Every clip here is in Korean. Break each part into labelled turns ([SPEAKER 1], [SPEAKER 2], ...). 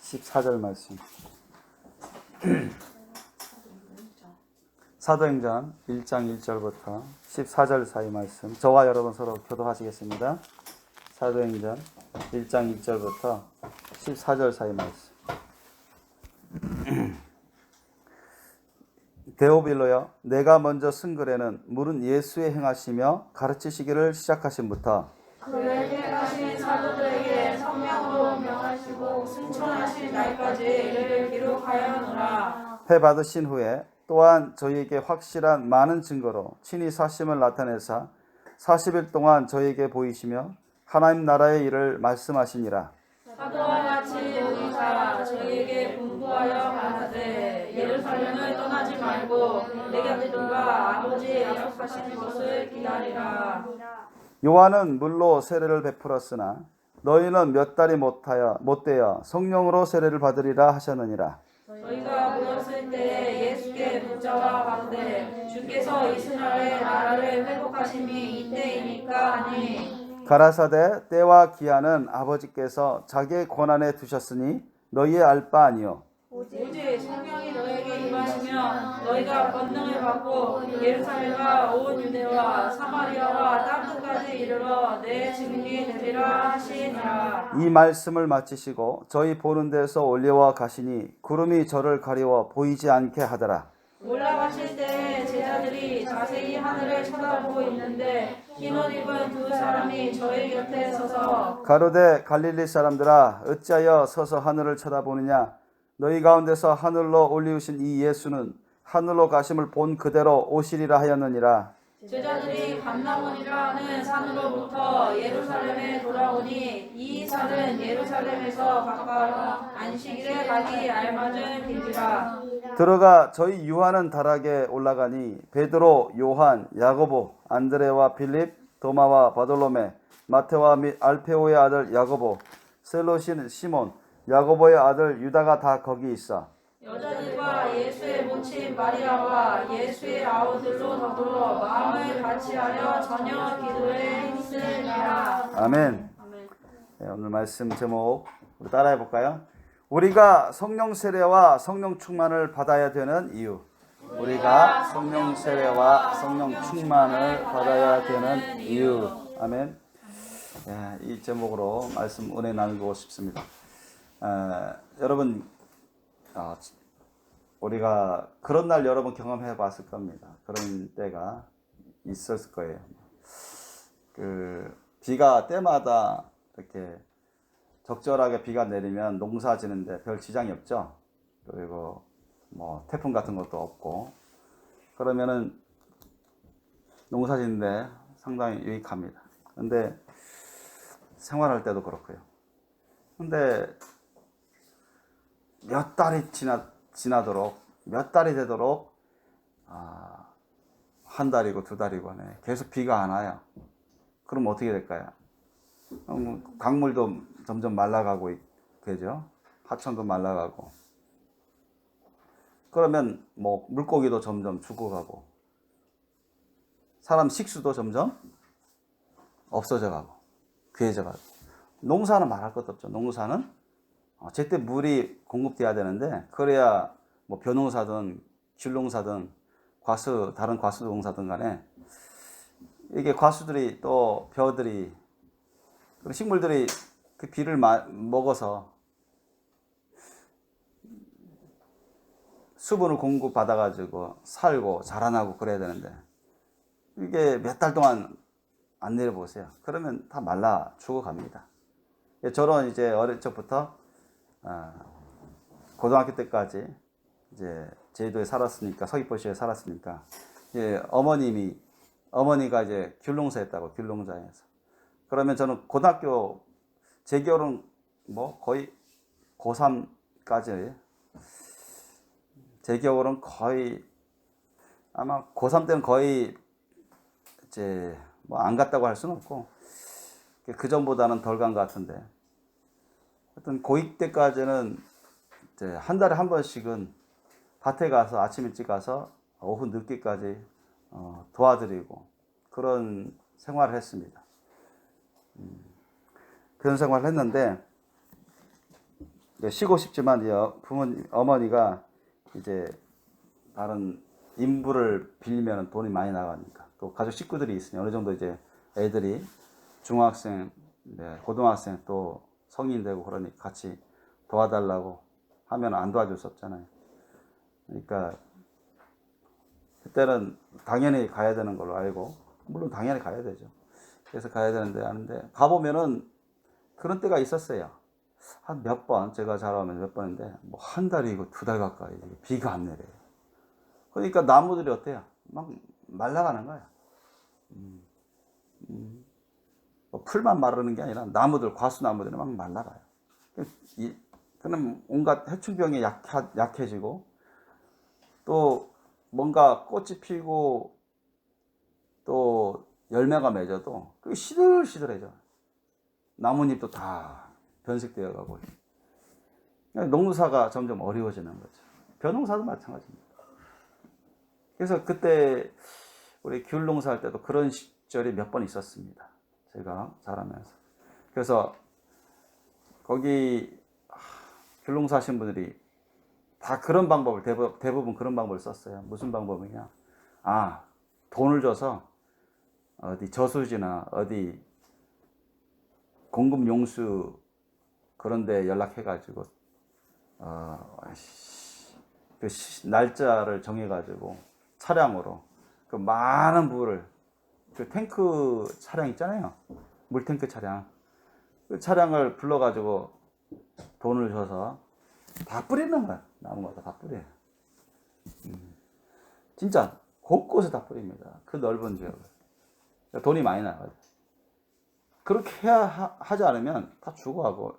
[SPEAKER 1] 14절 말씀. 사도행전 1장 1절부터 14절 사이 말씀. 저와 여러분 서로 교독하시겠습니다. 사도행전 1장 1절부터 14절 사이 말씀. 데오빌로여, 내가 먼저 쓴 글에는 물은 예수의 행하시며 가르치시기를 시작하신부터
[SPEAKER 2] 그에게 가신 사도들에게 성령으로 명하시고 승천하신 날까지 이를 기록하였노라.
[SPEAKER 1] 회 받으신 후에 또한 저희에게 확실한 많은 증거로 친히 사심을 나타내사 40일 동안 저희에게 보이시며 하나님 나라의 일을 말씀하시니라.
[SPEAKER 2] 사도와 같이 보이사 저희에게 분부하여 가라사대 예루살렘을 떠나지 말고 내 곁에 누가 아버지 약속하신 것을 기다리라.
[SPEAKER 1] 요한은 물로 세례를 베풀었으나 너희는 몇 달이 못되어 성령으로 세례를 받으리라 하셨느니라.
[SPEAKER 2] 저희가 모였을 때 예수께 붙잡아 가로되 주께서 이스라엘 나라를 회복하심이 이때이니까 하니
[SPEAKER 1] 가라사대 때와 기한은 아버지께서 자기의 권한에 두셨으니 너희의 알 바 아니요
[SPEAKER 2] 오직 성령이 너에게 임하시면 너희가 권능을 받고 예루살렘과 온 유대와 사마리아와 땅 끝까지 이르러 내 증인이 되리라 하시니라.
[SPEAKER 1] 이 말씀을 마치시고 저희 보는 데서 올려와 가시니 구름이 저를 가리워 보이지 않게 하더라.
[SPEAKER 2] 올라가실 때 제자들이 자세히 하늘을 쳐다보고 있는데 흰 옷 입은 두 사람이 저희 곁에 서서
[SPEAKER 1] 가로되 갈릴리 사람들아 어찌하여 서서 하늘을 쳐다보느냐. 너희 가운데서 하늘로 올리우신 이 예수는 하늘로 가심을 본 그대로 오시리라 하였느니라.
[SPEAKER 2] 제자들이 감람원이라 하는 산으로부터 예루살렘에 돌아오니 이 산은 예루살렘에서 가까워 안식일에 가기 알맞은 길이라.
[SPEAKER 1] 들어가 저희 유하는 다락에 올라가니 베드로, 요한, 야고보, 안드레와 빌립, 도마와 바돌로메, 마테와 및 알페오의 아들 야고보, 셀로신 시몬, 야고보의 아들 유다가 다 거기 있어.
[SPEAKER 2] 여자들과 예수의 모친 마리아와 예수의 아우들로 더불어 마음을 같이하여 저녁 기도에 힘쓰니라.
[SPEAKER 1] 아멘. 네, 오늘 말씀 제목 우리 따라해 볼까요? 우리가 성령 세례와 성령 충만을 받아야 되는 이유. 우리가 성령 세례와 성령 충만을 받아야 되는 이유. 아멘. 네, 이 제목으로 말씀 은혜 나누고 싶습니다. 여러분, 우리가 그런 날 여러분 경험해 봤을 겁니다. 그런 때가 있었을 거예요. 비가 때마다 이렇게 적절하게 비가 내리면 농사 지는데 별 지장이 없죠. 그리고 뭐 태풍 같은 것도 없고 그러면은 농사 짓는데 상당히 유익합니다. 근데 생활할 때도 그렇고요. 근데 몇 달이 지나도록 몇 달이 되도록 한 달이고 두 달이고 계속 비가 안 와요. 그럼 어떻게 될까요? 강물도 점점 말라가고 되죠. 하천도 말라가고. 그러면 뭐 물고기도 점점 죽어가고 사람 식수도 점점 없어져가고 귀해져가고. 농사는 말할 것도 없죠. 농사는 제때 물이 공급돼야 되는데 그래야 뭐 벼농사든 귤농사든 다른 과수 농사든 간에 이게 과수들이 또 벼들이 식물들이 그 비를 먹어서 수분을 공급받아 가지고 살고 자라나고 그래야 되는데 이게 몇 달 동안 안 내려보세요. 그러면 다 말라 죽어갑니다. 저런 이제 어릴 적부터 고등학교 때까지 이제 제주도에 살았으니까 서귀포시에 살았으니까 이제 어머니가 이제 귤농사했다고 귤농장에서. 그러면 저는 고등학교 제 겨울은 뭐 거의 고3까지 제 겨울은 거의 아마 고3 때는 거의 이제 뭐 안 갔다고 할 수는 없고 그 전보다는 덜 간 것 같은데 하여튼 고2 때까지는 이제 한 달에 한 번씩은 밭에 가서 아침 일찍 가서 오후 늦게까지 도와드리고 그런 생활을 했습니다. 그런 생활을 했는데 쉬고 싶지만 부모님 어머니가 이제 다른 인부를 빌리면 돈이 많이 나가니까 또 가족 식구들이 있으니 어느 정도 이제 애들이 중학생, 고등학생 또 성인 되고 그러니 같이 도와달라고 하면 안 도와줄 수 없잖아요. 그러니까 그때는 당연히 가야 되는 걸로 알고, 물론 당연히 가야 되죠. 그래서 가야 되는데 하는데 가보면은 그런 때가 있었어요. 한 몇 번, 제가 자라오면 몇 번인데 뭐 한 달이고 두 달 가까이 비가 안 내려요. 그러니까 나무들이 어때요? 막 말라가는 거야. 뭐 풀만 마르는 게 아니라 나무들, 과수나무들이 막 말라가요. 그럼 온갖 해충병이 약해지고 또 뭔가 꽃이 피고 또 열매가 맺어도 그게 시들시들해져. 나뭇잎도 다 변색되어 가고. 농사가 점점 어려워지는 거죠. 벼농사도 마찬가지입니다. 그래서 그때 우리 귤 농사할 때도 그런 시절이 몇 번 있었습니다. 제가 자라면서. 그래서 거기 귤 농사 하신 분들이 다 그런 방법을 대부분 그런 방법을 썼어요. 무슨 방법이냐? 돈을 줘서 어디 저수지나 어디 공급 용수 그런 데 연락해 가지고 그 날짜를 정해 가지고 차량으로 그 많은 물을, 그 탱크 차량 있잖아요. 물탱크 차량. 그 차량을 불러 가지고 돈을 줘서 다 뿌리는 거야. 나무마다 다 뿌려요. 진짜 곳곳에 다 뿌립니다. 그 넓은 지역을. 돈이 많이 나가죠. 그렇게 하지 않으면 다 죽어가고,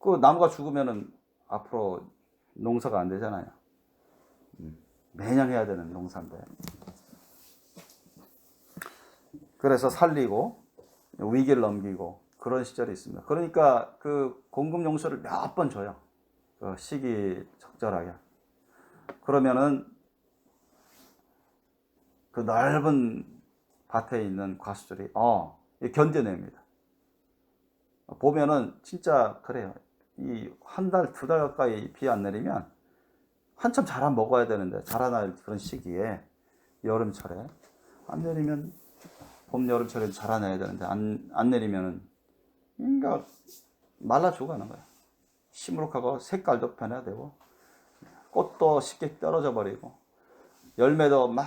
[SPEAKER 1] 그 나무가 죽으면은 앞으로 농사가 안 되잖아요. 매년 해야 되는 농사인데. 그래서 살리고 위기를 넘기고 그런 시절이 있습니다. 그러니까 그 공급 용수를 몇 번 줘요. 그 시기 적절하게. 그러면은 그 넓은 밭에 있는 과수들이 견뎌냅니다. 보면은 진짜 그래요. 이 한 달, 두 달 가까이 비 안 내리면 한참 자라 먹어야 되는데, 자라날 그런 시기에 여름철에 안 내리면, 봄 여름철에 자라나야 되는데 안 내리면은 그러니까 말라 죽어가는 거야. 시무룩하고 색깔도 변화되고 꽃도 쉽게 떨어져 버리고 열매도 막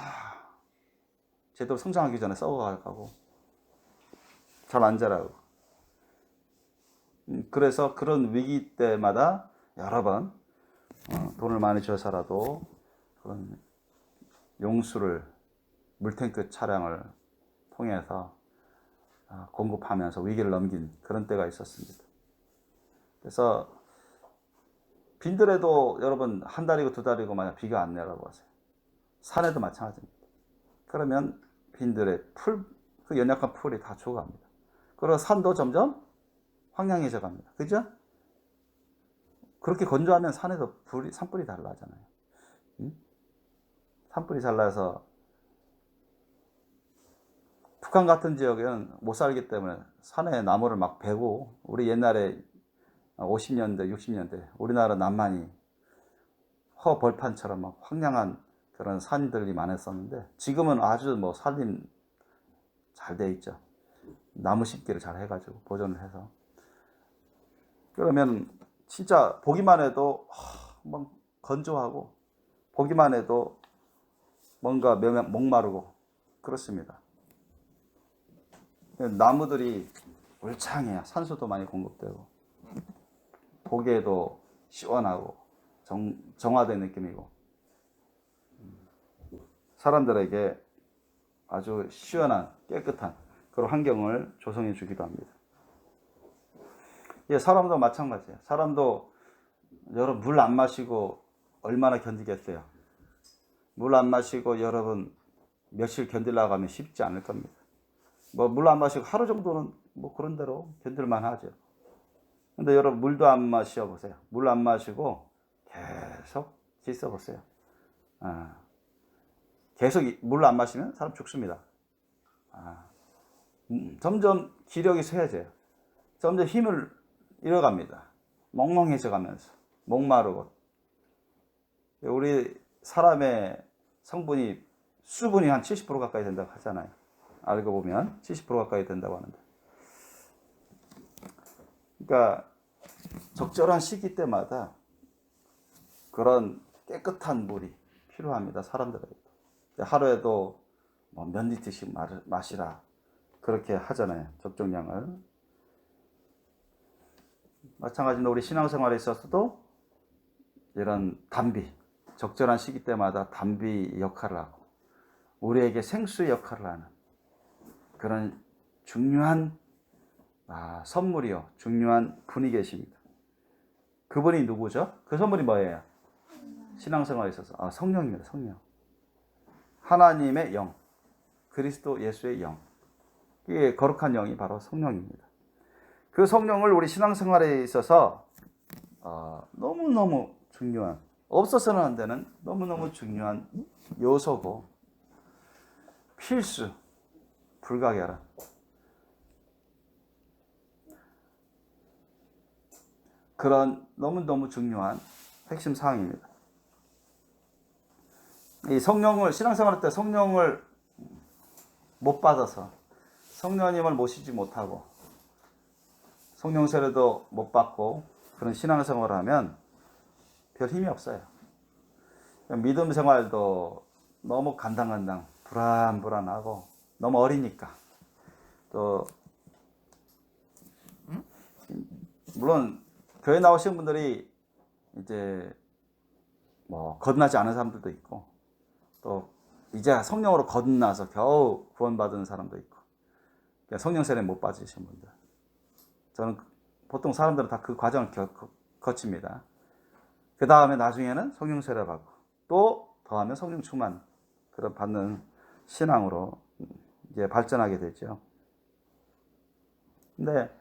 [SPEAKER 1] 제대로 성장하기 전에 썩어가고 잘 안 자라고. 그래서 그런 위기 때마다 여러 번 돈을 많이 줘서라도 그런 용수를, 물탱크 차량을 통해서 공급하면서 위기를 넘긴 그런 때가 있었습니다. 그래서 빈들에도 여러분 한 달이고 두 달이고 만약 비가 안 내라고 하세요. 산에도 마찬가지입니다. 그러면 빈들에 그 연약한 풀이 다 죽어갑니다. 그리고 산도 점점 황량해져 갑니다. 그죠? 그렇게 건조하면 산에도 산불이 잘 나잖아요. 산불이 잘 나서 북한 같은 지역에는 못 살기 때문에 산에 나무를 막 베고, 우리 옛날에 50년대, 60년대 우리나라 남한이 허벌판처럼 막 황량한 그런 산들이 많았었는데, 지금은 아주 뭐 산림 잘 돼 있죠. 나무 심기를 잘 해가지고 보존을 해서. 그러면 진짜 보기만 해도 막 건조하고, 보기만 해도 뭔가 목마르고 그렇습니다. 나무들이 울창해요. 산소도 많이 공급되고 보기에도 시원하고 정화된 느낌이고 사람들에게 아주 시원한 깨끗한 그런 환경을 조성해 주기도 합니다. 예, 사람도 마찬가지예요. 사람도 여러분 물 안 마시고 얼마나 견디겠어요. 물 안 마시고 여러분 며칠 견디려고 하면 쉽지 않을 겁니다. 뭐 물 안 마시고 하루 정도는 뭐 그런 대로 견딜만 하죠. 근데 여러분 물도 안 마셔 보세요. 물 안 마시고 계속 있어 보세요. 계속 물 안 마시면 사람 죽습니다. 점점 기력이 쇠해져요. 점점 힘을 잃어갑니다. 멍멍해져 가면서 목마르고, 우리 사람의 성분이 수분이 한 70% 가까이 된다고 하잖아요. 알고 보면 70% 가까이 된다고 하는데, 그러니까 적절한 시기 때마다 그런 깨끗한 물이 필요합니다. 사람들에게. 하루에도 뭐 몇 리터씩 마시라 그렇게 하잖아요. 적정량을. 마찬가지로 우리 신앙생활에 있어서도 이런 단비, 적절한 시기 때마다 단비 역할을 하고 우리에게 생수의 역할을 하는 그런 중요한 선물이요, 중요한 분이 계십니다. 그분이 누구죠? 그 선물이 뭐예요? 신앙생활에 있어서 성령입니다. 성령. 하나님의 영, 그리스도 예수의 영, 이게 거룩한 영이 바로 성령입니다. 그 성령을 우리 신앙생활에 있어서 너무너무 중요한, 없어서는 안 되는 너무너무 중요한 요소고 필수, 불가결한 그런 너무너무 중요한 핵심 사항입니다. 이 성령을, 신앙생활 때 성령을 못 받아서, 성령님을 모시지 못하고 성령 세례도 못 받고 그런 신앙생활을 하면 별 힘이 없어요. 믿음 생활도 너무 간당간당, 불안불안하고, 너무 어리니까. 또 물론 교회 나오신 분들이 이제 뭐 거듭나지 않은 사람들도 있고, 또 이제 성령으로 거듭나서 겨우 구원받은 사람도 있고, 성령 세례 못 받으신 분들, 저는 보통 사람들은 다 그 과정을 거칩니다. 그 다음에 나중에는 성령 세례 받고, 또 더하면 성령 충만 그런 받는 신앙으로 이제 발전하게 되죠. 근데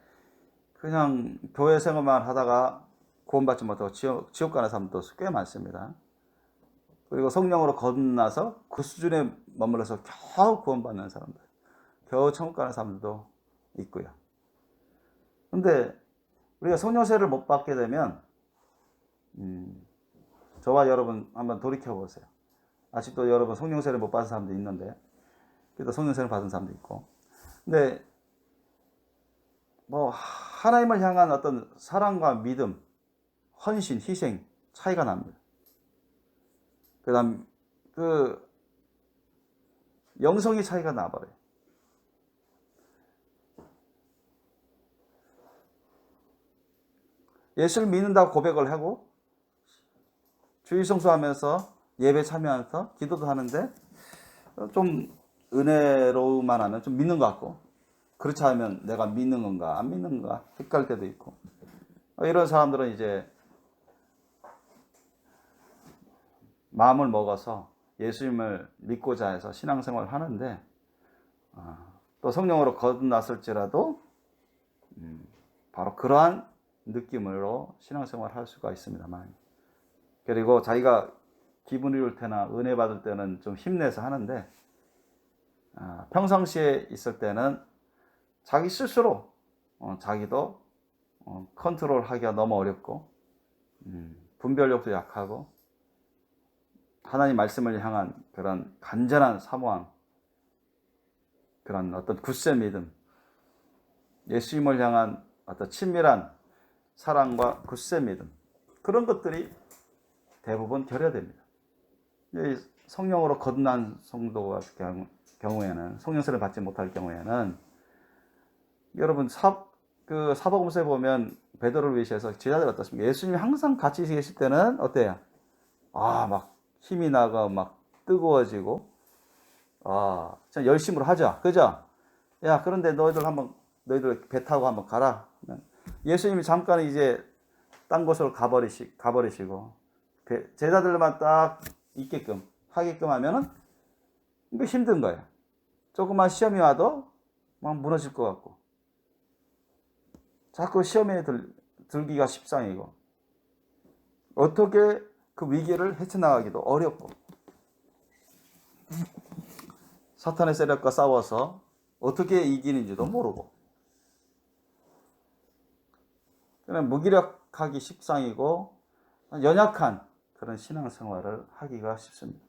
[SPEAKER 1] 그냥 교회 생활만 하다가 구원받지 못하고 지옥 가는 사람도 꽤 많습니다. 그리고 성령으로 거듭나서 그 수준에 머물러서 겨우 구원받는 사람들, 겨우 천국 가는 사람들도 있고요. 근데 우리가 성령 세례를 못 받게 되면 저와 여러분 한번 돌이켜 보세요. 아직도 여러분 성령 세례 못 받은 사람도 있는데, 그래도 성령 세례 받은 사람도 있고. 근데 뭐 하나님을 향한 어떤 사랑과 믿음, 헌신, 희생 차이가 납니다. 그다음 그 영성이 차이가 나버려요. 예수를 믿는다고 고백을 하고 주일 성수하면서 예배 참여하면서 기도도 하는데 좀 은혜로만 하면 좀 믿는 것 같고, 그렇지 않으면 내가 믿는 건가 안 믿는 건가 헷갈릴 때도 있고, 이런 사람들은 이제 마음을 먹어서 예수님을 믿고자 해서 신앙생활을 하는데, 또 성령으로 거듭났을지라도 바로 그러한 느낌으로 신앙생활을 할 수가 있습니다만, 그리고 자기가 기분 이울 때나 은혜 받을 때는 좀 힘내서 하는데, 평상시에 있을 때는 자기 스스로 자기도 컨트롤하기가 너무 어렵고, 분별력도 약하고, 하나님 말씀을 향한 그런 간절한 사모함, 그런 어떤 굳세 믿음, 예수님을 향한 어떤 친밀한 사랑과 굳세 믿음, 그런 것들이 대부분 결여됩니다. 성령으로 거듭난 성도 같은 경우에는, 성령세를 받지 못할 경우에는, 여러분 사복음서에 보면 베드로를 위시해서 제자들 어떻습니까? 예수님이 항상 같이 계실 때는 어때요? 막 힘이 나고 막 뜨거워지고, 진짜 열심으로 하자, 그죠? 야, 그런데 너희들 배 타고 한번 가라. 예수님이 잠깐 이제 딴 곳으로 가버리시고 제자들만 딱 있게끔 하게끔 하면은 이거 힘든 거예요. 조금만 시험이 와도 막 무너질 것 같고, 자꾸 시험에 들기가 십상이고, 어떻게 그 위기를 헤쳐나가기도 어렵고, 사탄의 세력과 싸워서 어떻게 이기는지도 모르고, 그냥 무기력 정확하기 십상이고 연약한 그런 신앙생활을 하기가 쉽습니다.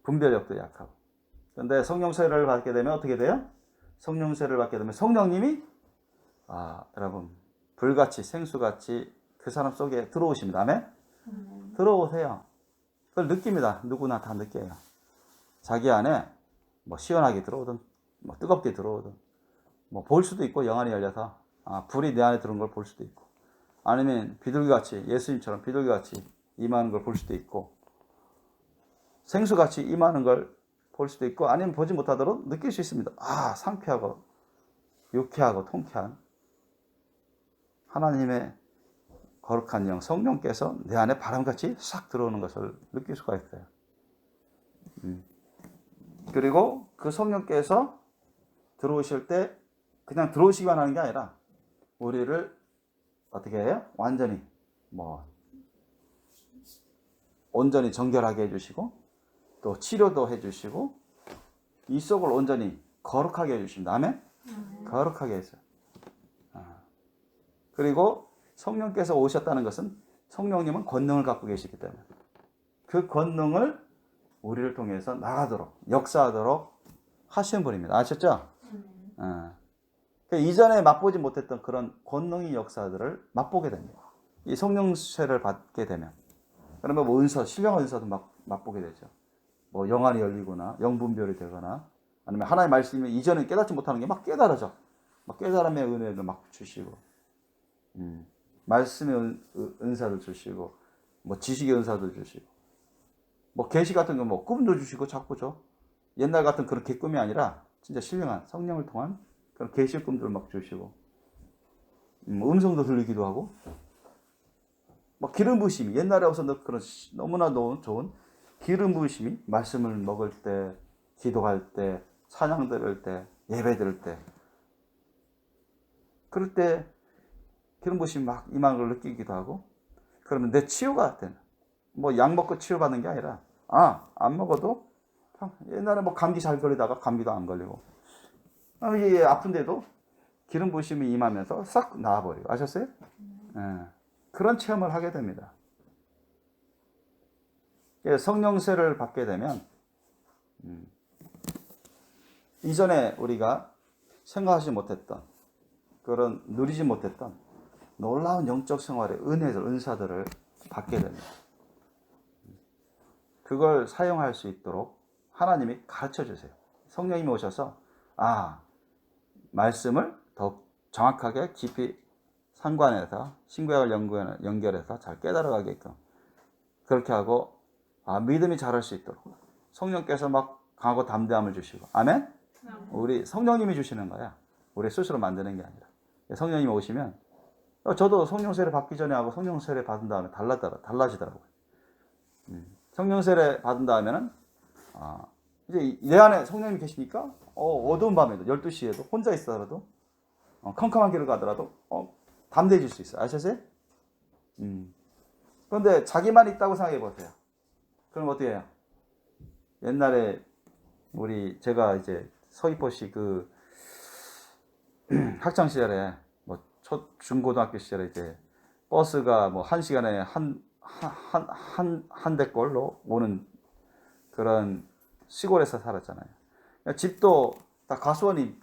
[SPEAKER 1] 분별력도 약하고. 그런데 성령세를 받게 되면 어떻게 돼요? 성령세를 받게 되면 성령님이 여러분 불같이 생수같이 그 사람 속에 들어오십니다. 아멘? 들어오세요. 그걸 느낍니다. 누구나 다 느껴요. 자기 안에 뭐 시원하게 들어오든 뭐 뜨겁게 들어오든 뭐 볼 수도 있고 영안이 열려서 불이 내 안에 들어온 걸 볼 수도 있고 아니면 비둘기같이 예수님처럼 비둘기같이 임하는 걸 볼 수도 있고 생수같이 임하는 걸 볼 수도 있고 아니면 보지 못하도록 느낄 수 있습니다. 상쾌하고 유쾌하고 통쾌한 하나님의 거룩한 영 성령께서 내 안에 바람같이 싹 들어오는 것을 느낄 수가 있어요. 그리고 그 성령께서 들어오실 때 그냥 들어오시기만 하는 게 아니라 우리를 어떻게 해요? 완전히 온전히 정결하게 해주시고 또 치료도 해주시고 이 속을 온전히 거룩하게 해주십니다. 아멘? 거룩하게 해서. 그리고 성령께서 오셨다는 것은 성령님은 권능을 갖고 계시기 때문에 그 권능을 우리를 통해서 나가도록 역사하도록 하시는 분입니다. 아셨죠? 이전에 맛보지 못했던 그런 권능의 역사들을 맛보게 됩니다. 이 성령세를 받게 되면 그러면 은사, 신령 은사도 맛보게 되죠. 영안이 열리거나 영분별이 되거나 아니면 하나님의 말씀이 이전에 깨닫지 못하는 게 막 깨달아져. 깨달음의 은혜를 막 주시고 말씀의 은사를 주시고 지식의 은사도 주시고 계시 같은 거 꿈도 주시고 자꾸 줘. 옛날 같은 그런 개꿈이 아니라 진짜 신령한 성령을 통한 그런 계시 꿈들을 막 주시고 음성도 들리기도 하고 기름 부으심이 옛날에 없었던 그런 너무나 좋은 기름 부으심이 말씀을 먹을 때 기도할 때 찬양 들을 때 예배 드릴 때 그럴 때 기름 부으심이 막 임하는 걸 느끼기도 하고 그러면 내 치유가 되는 약 먹고 치유받는 게 아니라 안 먹어도 옛날에 감기 잘 걸리다가 감기도 안 걸리고 이게 아픈데도 기름 부으심이 임하면서 싹 나아버리고 아셨어요? 그런 체험을 하게 됩니다. 성령세를 받게 되면 이전에 우리가 생각하지 못했던 그런 누리지 못했던 놀라운 영적 생활의 은혜들, 은사들을 받게 됩니다. 그걸 사용할 수 있도록 하나님이 가르쳐 주세요. 성령님이 오셔서 말씀을 더 정확하게 깊이 상관해서 신구약을 연결해서 잘 깨달아가게끔 그렇게 하고 믿음이 자랄 수 있도록 성령께서 막 강하고 담대함을 주시고 아멘? 우리 성령님이 주시는 거야. 우리 스스로 만드는 게 아니라 성령님이 오시면 저도 성령세를 받기 전에 하고 성령세를 받은 다음에 달라지더라고요. 성령세를 받은 다음에는 이제 내 안에 성령님이 계시니까 어두운 밤에도 12시에도 혼자 있어라도 컴컴한 길을 가더라도 담대해질 수 있어요. 아셨어요? 그런데 자기만 있다고 생각해 보세요. 그럼 어떻게 해요? 옛날에 제가 이제 서귀포시 그 학창 시절에 중고등학교 시절에 이제 버스가 1시간에 한 대꼴로 오는 그런 시골에서 살았잖아요. 집도 다 과수원이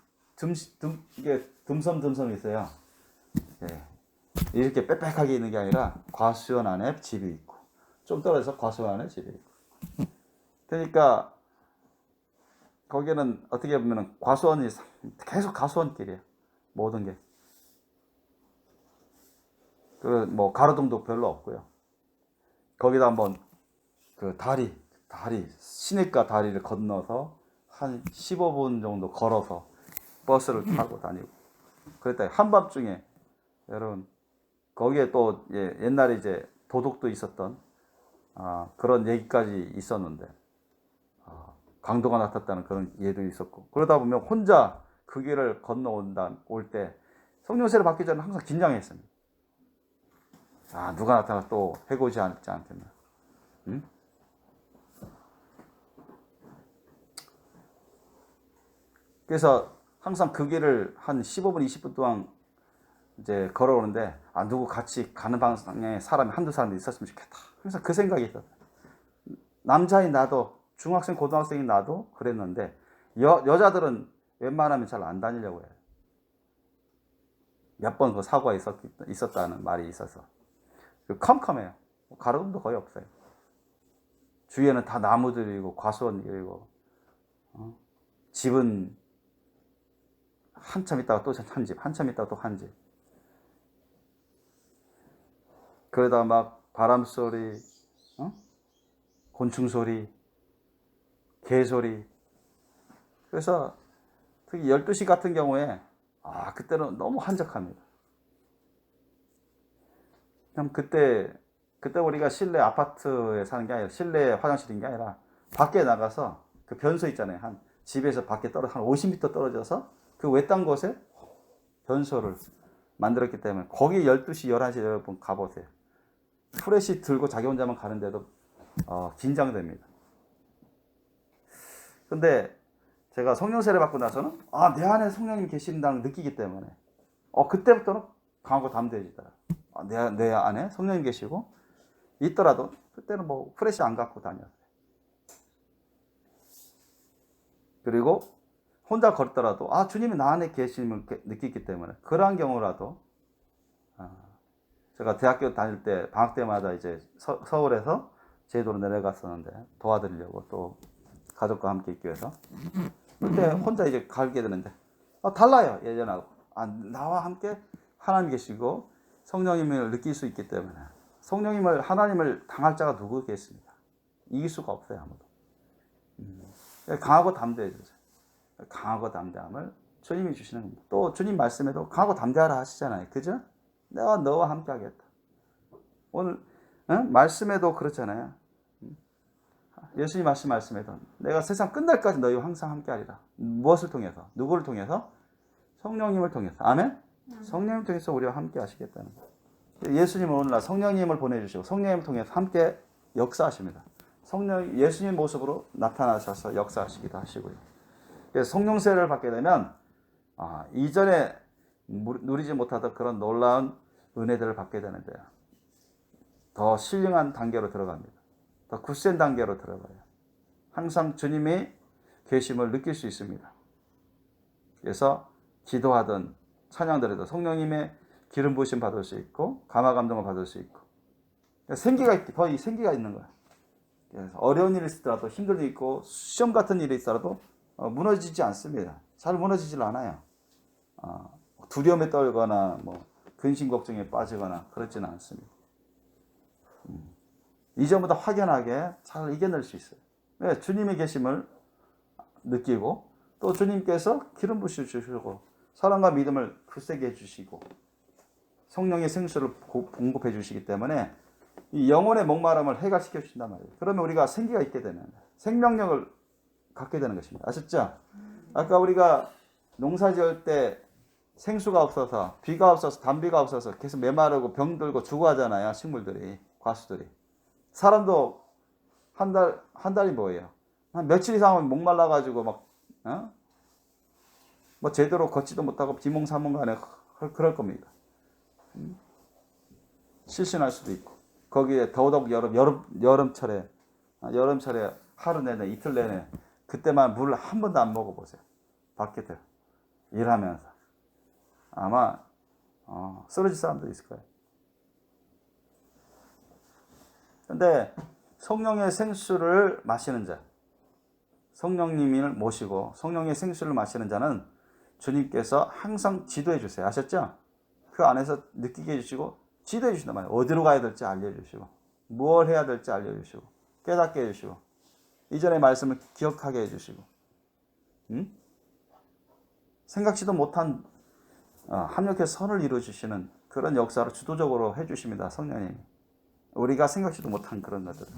[SPEAKER 1] 이게 듬섬 있어요. 이렇게 빽빽하게 있는 게 아니라 과수원 안에 집이 있고 좀 떨어져서 과수원 안에 집이 있고 그러니까 거기는 어떻게 보면 과수원이 계속 과수원길이에요. 모든 게. 가로등도 별로 없고요. 거기다 한번 그 다리 시내가 다리를 건너서 한 15분 정도 걸어서 버스를 타고 다니고 그랬다. 한밤중에 여러분 거기에 또 옛날에 이제 도둑도 있었던 그런 얘기까지 있었는데 강도가 나탔다는 그런 예도 있었고 그러다 보면 혼자 그 길을 올 때 성령세를 받기 전에 항상 긴장했습니다. 누가 나타나 또 해코지 않지 않겠나. 그래서 항상 그 길을 한 15분, 20분 동안 이제 걸어오는데 누구 같이 가는 방향에 사람이 한두 사람이 있었으면 좋겠다. 그래서 그 생각이 있었어요. 남자인 나도 중학생 고등학생인 나도 그랬는데 여자들은 웬만하면 잘 안 다니려고 해요. 몇 번 그 사고가 있었다는 말이 있어서 컴컴해요. 가로등도 거의 없어요. 주위에는 다 나무들이고 과수원이고 집은 한참 있다가 또 한 집, 한참 있다가 또 한 집. 그러다 막 바람 소리, 곤충 소리, 개 소리. 그래서 특히 12시 같은 경우에 그때는 너무 한적합니다. 그럼 그때 우리가 실내 아파트에 사는 게 아니라 실내 화장실인 게 아니라 밖에 나가서 그 변소 있잖아요. 한 집에서 밖에 떨어져 한 50m 떨어져서 그 외딴 곳에 변소를 만들었기 때문에 거기 12시, 11시 여러분 가보세요. 프레시 들고 자기 혼자만 가는데도 긴장됩니다. 근데 제가 성령 세례 받고 나서는 내 안에 성령님 계신다는 걸 느끼기 때문에 그때부터는 강하고 담대해지더라. 내 안에 성령님 계시고 있더라도 그때는 뭐 프레시 안 갖고 다녔어요. 그리고 혼자 걷더라도 주님이 나 안에 계심을 느끼기 때문에 그러한 경우라도 제가 대학교 다닐 때 방학 때마다 이제 서울에서 제주도로 내려갔었는데 도와드리려고 또 가족과 함께 있기 위해서 그때 혼자 이제 가게 되는데 달라요 예전하고 나와 함께 하나님 계시고 성령님을 느낄 수 있기 때문에 하나님을 당할 자가 누구겠습니까? 이길 수가 없어요 아무도. 강하고 담대해주세요. 강하고 담대함을 주님이 주시는 겁니다. 또 주님 말씀에도 강하고 담대하라 하시잖아요. 그죠? 내가 너와 함께 하겠다. 오늘 말씀에도 그렇잖아요. 예수님 말씀에도 내가 세상 끝날까지 너희와 항상 함께 하리라. 무엇을 통해서? 누구를 통해서? 성령님을 통해서. 아멘? 성령님을 통해서 우리와 함께 하시겠다는 거예요. 예수님은 오늘날 성령님을 보내주시고 성령님을 통해서 함께 역사하십니다. 예수님 모습으로 나타나셔서 역사하시기도 하시고요. 그래서 성령세를 받게 되면 이전에 누리지 못하던 그런 놀라운 은혜들을 받게 되는데요. 더 신령한 단계로 들어갑니다. 더 굳센 단계로 들어가요. 항상 주님의 계심을 느낄 수 있습니다. 그래서 기도하던 찬양들에도 성령님의 기름 부으심 받을 수 있고 감화 감동을 받을 수 있고 거의 생기가 있는 거예요. 그래서 어려운 일이 있더라도 힘든 일이 있고 시험 같은 일이 있더라도 무너지지 않습니다. 잘 무너지질 않아요. 두려움에 떨거나 근심 걱정에 빠지거나 그렇지는 않습니다. 이전보다 확연하게 잘 이겨낼 수 있어요. 왜? 주님의 계심을 느끼고 또 주님께서 기름 부으시고 사랑과 믿음을 굳세게 해주시고 성령의 생수를 공급해 주시기 때문에 이 영혼의 목마름을 해결시켜 주신단 말이에요. 그러면 우리가 생기가 있게 되는 생명력을 갖게 되는 것입니다. 아셨죠? 아까 우리가 농사 지을 때 생수가 없어서 비가 없어서 단비가 없어서 계속 메마르고 병들고 죽어하잖아요. 식물들이 과수들이. 사람도 한 달이 뭐예요? 한 며칠 이상은 목말라 가지고 제대로 걷지도 못하고 비몽사몽간에 그럴 겁니다. 실신할 수도 있고 거기에 더더욱 여름철에 하루 내내 이틀 내내 그때만 물을 한 번도 안 먹어보세요. 밖에 일하면서 아마 쓰러질 사람도 있을 거예요. 근데 성령의 생수를 마시는 자, 성령님을 모시고 성령의 생수를 마시는 자는 주님께서 항상 지도해 주세요. 아셨죠? 그 안에서 느끼게 해주시고 지도해 주신단 말이에요. 어디로 가야 될지 알려주시고 무엇을 해야 될지 알려주시고 깨닫게 해주시고 이전의 말씀을 기억하게 해주시고 생각지도 못한 합력해서 선을 이루어주시는 그런 역사를 주도적으로 해주십니다. 성령님이. 우리가 생각지도 못한 그런 것들을.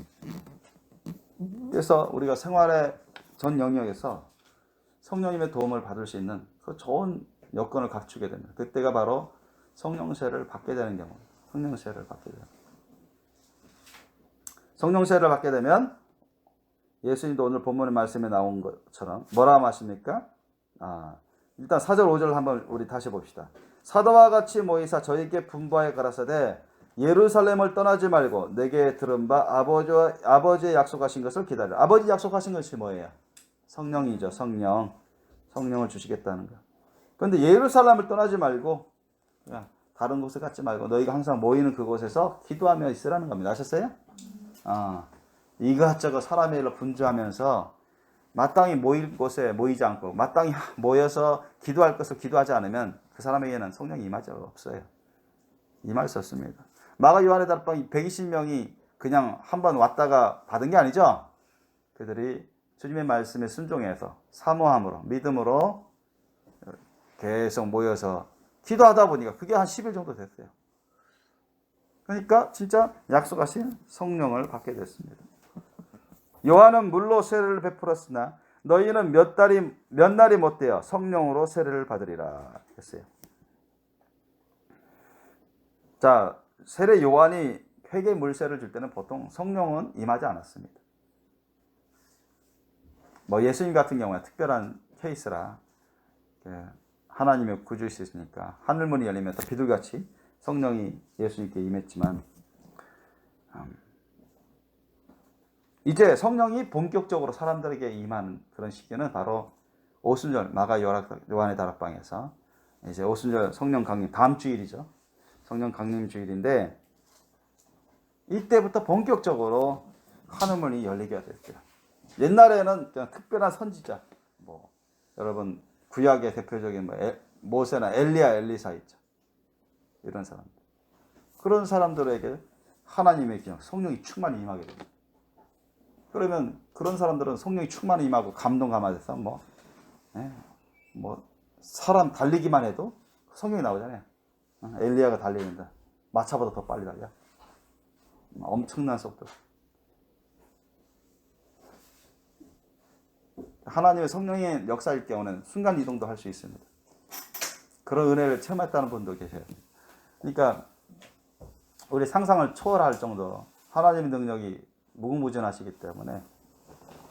[SPEAKER 1] 그래서 우리가 생활의 전 영역에서 성령님의 도움을 받을 수 있는 그 좋은 여건을 갖추게 됩니다. 그때가 바로 성령세를 받게 되는 경우. 성령세를 받게 됩니다. 성령세를 받게 되면 예수님도 오늘 본문의 말씀에 나온 것처럼 뭐라 하십니까? 일단 4절 5절 한번 우리 다시 봅시다. 사도와 같이 모이사 저에게 분부하여 가라사대 예루살렘을 떠나지 말고 내게 들은 바 아버지의 약속하신 것을 기다려. 아버지 약속하신 것이 뭐예요? 성령이죠. 성령을 주시겠다는 거. 그런데 예루살렘을 떠나지 말고 그냥 다른 곳에 갔지 말고 너희가 항상 모이는 그곳에서 기도하며 있으라는 겁니다. 아셨어요? 이것저것 사람의 일로 분주하면서 마땅히 모일 곳에 모이지 않고 마땅히 모여서 기도할 것을 기도하지 않으면 그 사람에게는 성령이 임하지 없어요. 임할 수 없습니다. 마가 요한의 다락방 120명이 그냥 한번 왔다가 받은 게 아니죠. 그들이 주님의 말씀에 순종해서 사모함으로 믿음으로 계속 모여서 기도하다 보니까 그게 한 10일 정도 됐어요. 그러니까 진짜 약속하신 성령을 받게 됐습니다. 요한은 물로 세례를 베풀었으나 너희는 몇 날이 못되어 성령으로 세례를 받으리라 했어요. 자, 세례 요한이 회개 물세를 줄 때는 보통 성령은 임하지 않았습니다. 뭐 예수님 같은 경우에 특별한 케이스라 하나님의 구주이시니까 하늘문이 열리면 또 비둘같이 성령이 예수님께 임했지만 이제 성령이 본격적으로 사람들에게 임하는 그런 시기는 바로 오순절 마가 요한의 다락방에서 이제 오순절 성령 강림 다음 주일이죠. 성령 강림 주일인데 이때부터 본격적으로 하늘문이 열리게 됐어요. 옛날에는 그냥 특별한 선지자, 뭐 여러분 구약의 대표적인 모세나 엘리야, 엘리사 있죠. 이런 사람들. 그런 사람들에게 하나님의 그냥 성령이 충만히 임하게 됩니다. 그러면 그런 사람들은 성령이 충만히 임하고 감동 감화돼서 뭐 사람 달리기만 해도 성령이 나오잖아요. 엘리야가 달리는데 마차보다 더 빨리 달려. 엄청난 속도. 하나님의 성령의 역사일 경우는 순간 이동도 할 수 있습니다. 그런 은혜를 체험했다는 분도 계셔요. 그러니까 우리 상상을 초월할 정도로 하나님의 능력이 무궁무진하시기 때문에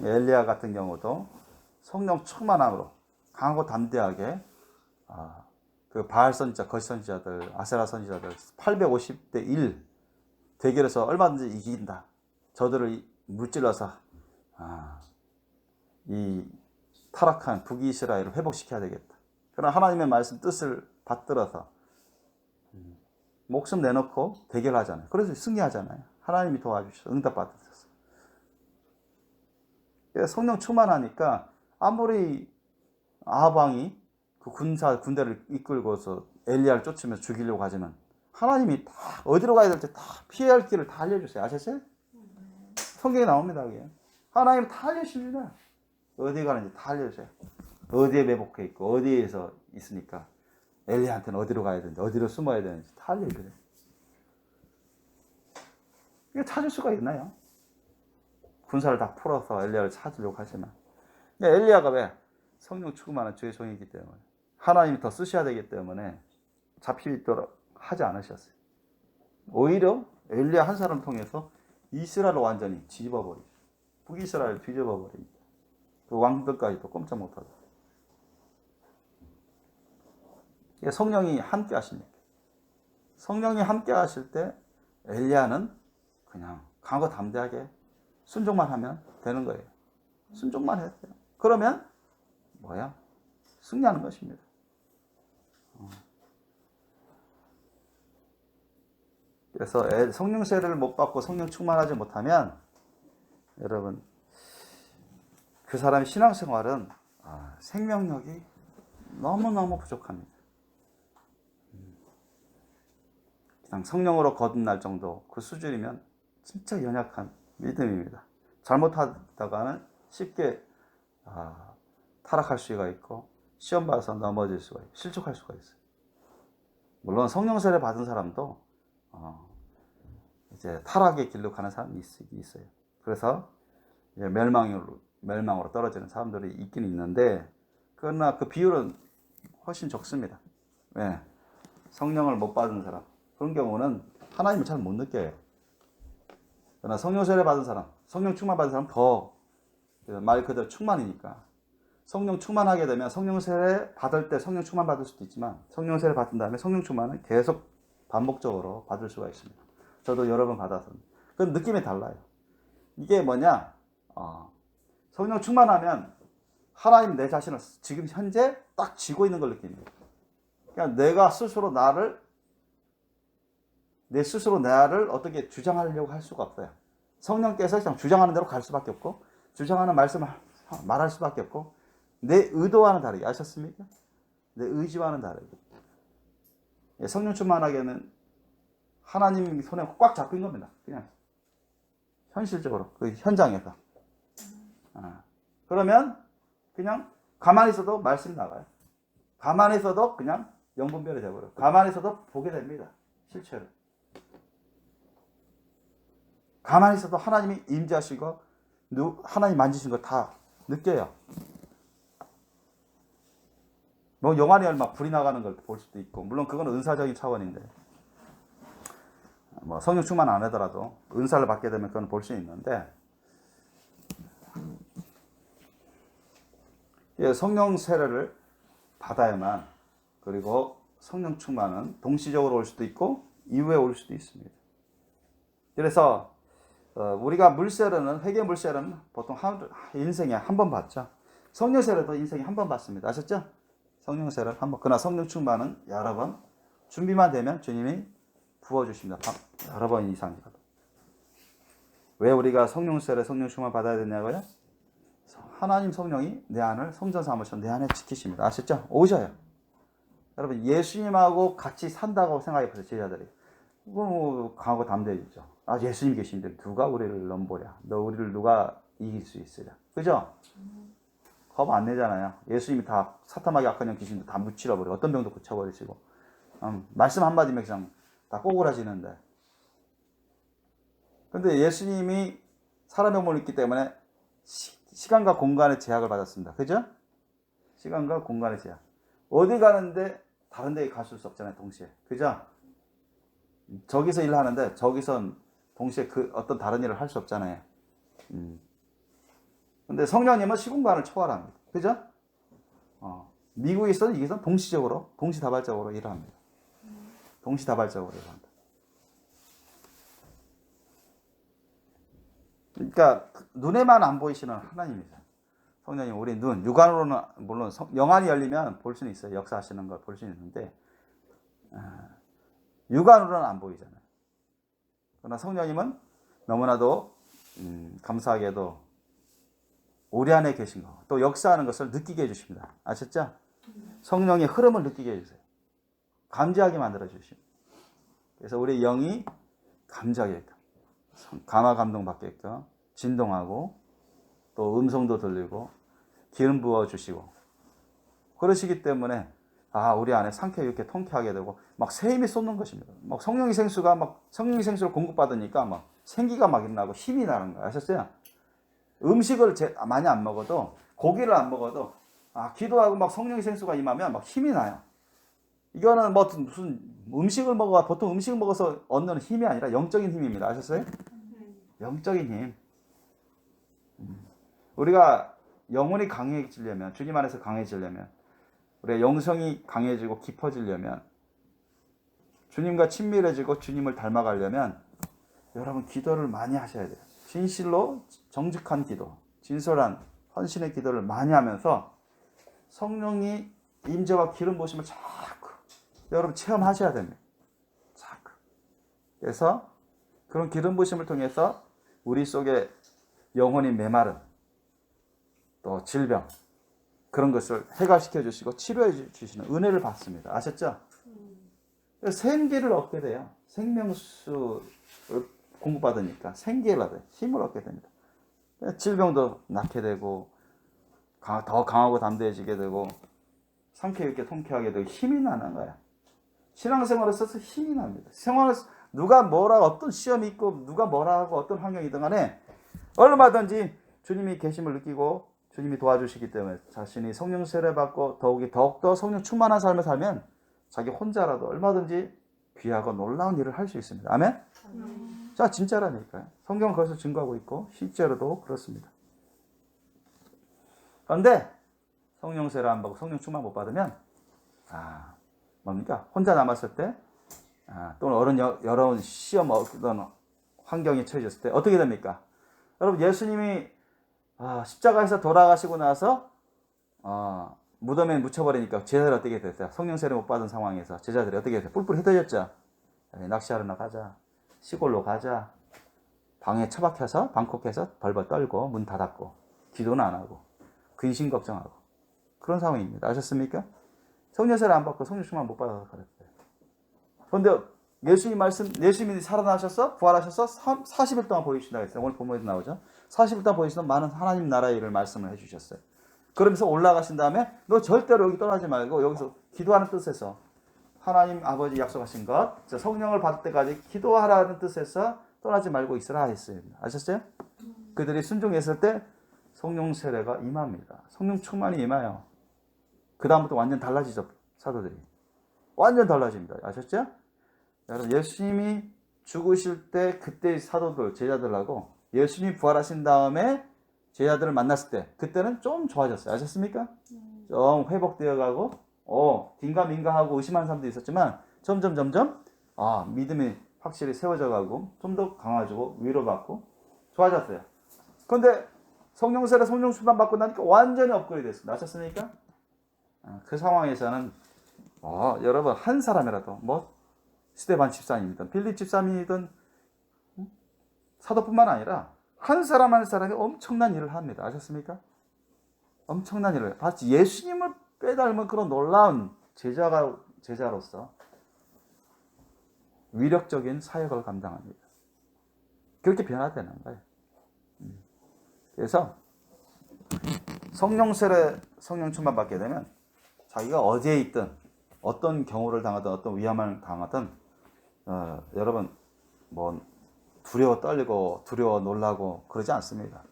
[SPEAKER 1] 엘리야 같은 경우도 성령 충만함으로 강하고 담대하게 그 바알 선지자, 거짓 선지자들, 아세라 선지자들 850대 1 대결에서 얼마든지 이긴다. 저들을 물질러서 이 타락한 북이스라엘을 회복시켜야 되겠다. 그러나 하나님의 말씀 뜻을 받들어서 목숨 내놓고 대결하잖아요. 그래서 승리하잖아요. 하나님이 도와주셔서 응답받으셨어요. 성령 충만하니까 아무리 아합 왕이 그 군대를 이끌고서 엘리야를 쫓으면서 죽이려고 하지만 하나님이 다 어디로 가야 될지 다 피해야 할 길을 다 알려주세요. 아셨어요? 성경에 나옵니다. 그게. 하나님 다 알려주십니다. 어디 가는지 다 알려주세요. 어디에 매복해 있고 어디에서 있으니까 엘리야한테는 어디로 가야 되는지 어디로 숨어야 되는지 다 알려줘요. 이게 찾을 수가 있나요? 군사를 다 풀어서 엘리야를 찾으려고 하지만 엘리야가 왜? 성령 충만한 주의 종이기 때문에 하나님이 더 쓰셔야 되기 때문에 잡히도록 하지 않으셨어요. 오히려 엘리야 한 사람 통해서 이스라엘을 완전히 뒤집어버리죠. 북이스라엘을 뒤집어버립니다. 그 왕들까지도 꼼짝 못하고. 성령이 함께 하십니다. 성령이 함께 하실 때 엘리야는 그냥 강하고 담대하게 순종만 하면 되는 거예요. 순종만 해도 돼요. 그러면 뭐야? 승리하는 것입니다. 그래서 성령 세례를 못 받고 성령 충만하지 못하면 여러분 그 사람의 신앙생활은 생명력이 너무너무 부족합니다. 그냥 성령으로 거듭날 정도 그 수준이면 진짜 연약한 믿음입니다. 잘못하다가는 쉽게 타락할 수가 있고 시험 받아서 넘어질 수가 있고 실족할 수가 있어요. 물론 성령 세례 받은 사람도 이제 타락의 길로 가는 사람이 있어요. 그래서 이제 멸망으로 떨어지는 사람들이 있긴 있는데 그러나 그 비율은 훨씬 적습니다. 왜? 성령을 못 받은 사람 그런 경우는 하나님을 잘 못 느껴요. 그러나 성령 세례 받은 사람, 성령 충만 받은 사람 더 말 그대로 충만이니까 성령 충만하게 되면 성령 세례 받을 때 성령 충만 받을 수도 있지만 성령 세례 받은 다음에 성령 충만은 계속 반복적으로 받을 수가 있습니다. 저도 여러 번 받아서 그 느낌이 달라요. 이게 뭐냐? 성령 충만하면 하나님 내 자신을 지금 현재 딱 쥐고 있는 걸 느낍니다. 그러니까 내가 스스로 내 스스로 나를 어떻게 주장하려고 할 수가 없어요. 성령께서 그냥 주장하는 대로 갈 수밖에 없고 주장하는 말씀을 말할 수밖에 없고 내 의도와는 다르게 아셨습니까? 내 의지와는 다르게 성령 충만하게는 하나님 손에 꽉 잡힌 겁니다. 그냥 현실적으로 그 현장에서 그러면 그냥 가만히 있어도 말씀이 나가요. 가만히 있어도 그냥 영분별이 되어버려요. 가만히 있어도 보게 됩니다. 실체를. 가만히 있어도 하나님이 임재하시고 하나님 만지신 거 다 느껴요. 뭐 영안이 얼마 불이 나가는 걸 볼 수도 있고 물론 그건 은사적인 차원인데 뭐 성령 충만 안 하더라도 은사를 받게 되면 그건 볼 수 있는데 성령 세례를 받아야만 그리고 성령 충만은 동시적으로 올 수도 있고 이후에 올 수도 있습니다. 그래서 우리가 물세례는 회개 물세례는 보통 인생에 한 번 받죠. 성령 세례도 인생에 한 번 받습니다. 아셨죠? 성령 세례를 한 번. 그러나 성령 충만은 여러 번 준비만 되면 주님이 부어주십니다. 여러 번 이상이라도. 왜 우리가 성령 세례, 성령 충만 받아야 되냐고요? 하나님 성령이 내 안을 성전 삼으셔 내 안에 지키십니다. 아셨죠? 오셔요. 여러분 예수님하고 같이 산다고 생각해 보세요. 제자들이. 뭐 강하고 담대해지죠. 예수님 계신데 누가 우리를 넘보랴. 우리를 누가 이길 수 있으랴. 그죠? 겁 안 내잖아요. 예수님이 다 사탄마귀 악한 영 귀신도 다 무찌러버리고 어떤 병도 고쳐버리시고 말씀 한마디면 그냥 다 꼬꾸라지는데 근데 예수님이 사람의 몸을 입기 때문에 시간과 공간의 제약을 받았습니다. 그죠? 시간과 공간의 제약. 어디 가는데 다른 데에 갈 수 없잖아요. 동시에. 그죠? 저기서 일을 하는데 저기선 동시에 그 어떤 다른 일을 할 수 없잖아요. 근데 성령님은 시공간을 초월합니다. 그죠? 미국에서는 이게선 동시적으로, 동시다발적으로 일을 합니다. 동시다발적으로 일을 한다. 그러니까 눈에만 안 보이시는 하나님이세요. 성령님 우리 눈, 육안으로는 물론 영안이 열리면 볼 수는 있어요. 역사하시는 걸 볼 수 있는데 육안으로는 안 보이잖아요. 그러나 성령님은 너무나도 감사하게도 우리 안에 계신 거, 또 역사하는 것을 느끼게 해주십니다. 아셨죠? 성령의 흐름을 느끼게 해주세요. 감지하게 만들어 주십니다. 그래서 우리 영이 감지하게끔, 감화 감동 받게끔 진동하고 또 음성도 들리고 기름 부어 주시고 그러시기 때문에 우리 안에 상쾌하게 통쾌하게 되고 막 새 힘이 쏟는 것입니다. 막 성령의 생수가 막 성령의 생수를 공급받으니까 막 생기가 막 일어나고 힘이 나는 거예요. 아셨어요? 음식을 많이 안 먹어도 고기를 안 먹어도 기도하고 막 성령의 생수가 임하면 막 힘이 나요. 이거는 뭐 무슨 음식을 먹어 보통 음식 먹어서 얻는 힘이 아니라 영적인 힘입니다. 아셨어요? 영적인 힘. 우리가 영혼이 강해지려면 주님 안에서 강해지려면 우리의 영성이 강해지고 깊어지려면 주님과 친밀해지고 주님을 닮아가려면 여러분 기도를 많이 하셔야 돼요. 진실로 정직한 기도, 진솔한 헌신의 기도를 많이 하면서 성령이 임재와 기름 부으심을 자꾸 여러분 체험하셔야 됩니다. 자꾸. 그래서 그런 기름 부으심을 통해서 우리 속에 영혼이 메마른 또 질병 그런 것을 해결시켜 주시고 치료해 주시는 은혜를 받습니다. 아셨죠? 생기를 얻게 돼요. 생명수를 공급받으니까 생기를 얻어요. 힘을 얻게 됩니다. 질병도 낫게 되고 더 강하고 담대해지게 되고 상쾌하게 통쾌하게 되고 힘이 나는 거야. 신앙생활에 있어서 힘이 납니다. 생활에서 누가 뭐라 어떤 시험이 있고 누가 뭐라 하고 어떤 환경이든 간에 얼마든지 주님이 계심을 느끼고 주님이 도와주시기 때문에 자신이 성령 세례 받고 더욱더 성령 충만한 삶을 살면 자기 혼자라도 얼마든지 귀하고 놀라운 일을 할 수 있습니다. 아멘? 자, 진짜라니까요. 성경은 그것을 증거하고 있고 실제로도 그렇습니다. 그런데 성령 세례 안 받고 성령 충만 못 받으면 뭡니까? 혼자 남았을 때 또는 어려운 시험 어떤 환경에 처해졌을 때 어떻게 됩니까? 여러분 예수님이 십자가에서 돌아가시고 나서 무덤에 묻혀버리니까 제자들이 어떻게 됐어요? 성령 세례 못 받은 상황에서 제자들이 어떻게 됐어요? 뿔뿔이 흩어졌죠. 낚시하러 가자. 시골로 가자. 방에 처박혀서 방콕해서 벌벌 떨고 문 닫았고 기도는 안 하고 근심 걱정하고 그런 상황입니다. 아셨습니까? 성령 세례 안 받고 성령 충만 못 받아서 그랬어요. 그런데 예수님이 살아나셔서 부활하셔서 40일 동안 보이신다고 했어요. 오늘 본문에도 나오죠. 40일 동안 보이시던 많은 하나님 나라의 일을 말씀을 해주셨어요. 그러면서 올라가신 다음에 너 절대로 여기 떠나지 말고 여기서 기도하는 뜻에서 하나님 아버지 약속하신 것 성령을 받을 때까지 기도하라는 뜻에서 떠나지 말고 있으라 했어요. 아셨어요? 그들이 순종했을 때 성령 세례가 임합니다. 성령 충만이 임해요. 그 다음부터 완전 달라지죠. 사도들이. 완전 달라집니다. 아셨죠? 여러분 예수님이 죽으실 때 그때 사도들 제자들하고 예수님이 부활하신 다음에 제자들을 만났을 때 그때는 좀 좋아졌어요. 아셨습니까? 좀 회복되어 가고 긴가민가하고 의심하는 사람도 있었지만 점점 믿음이 확실히 세워져 가고 좀 더 강화지고 위로받고 좋아졌어요. 그런데 성령 세례 성령 충만 받고 나니까 완전히 업그레이드 됐습니다. 아셨습니까? 그 상황에서는 여러분 한 사람이라도 스데반 집사님이든 빌립 집사님이든 사도뿐만 아니라 한 사람 한 사람이 엄청난 일을 합니다. 아셨습니까? 엄청난 일을 마치 예수님을 빼닮은 그런 놀라운 제자로서 위력적인 사역을 감당합니다. 그렇게 변화되는 거예요. 그래서 성령 세례 성령 충만 받게 되면 자기가 어디에 있든 어떤 경우를 당하든 어떤 위험을 당하든 여러분 두려워 떨리고 두려워 놀라고 그러지 않습니다.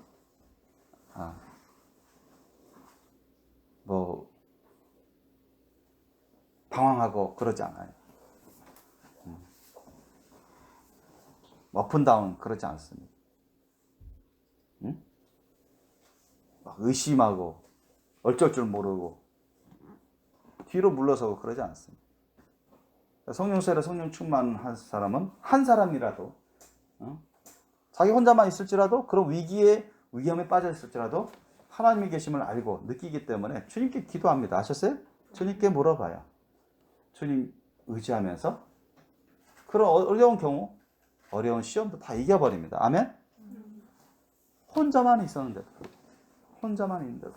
[SPEAKER 1] 방황하고 그러지 않아요. 업앤다운 그러지 않습니다. 막 의심하고 어쩔 줄 모르고 뒤로 물러서고 그러지 않습니다. 성령 세례 성령 충만한 사람은 한 사람이라도 자기 혼자만 있을지라도 그런 위험에 빠져 있을지라도 하나님의 계심을 알고 느끼기 때문에 주님께 기도합니다. 아셨어요? 주님께 물어봐요. 주님 의지하면서 그런 어려운 경우 어려운 시험도 다 이겨버립니다. 아멘? 혼자만 있었는데 혼자만 있는데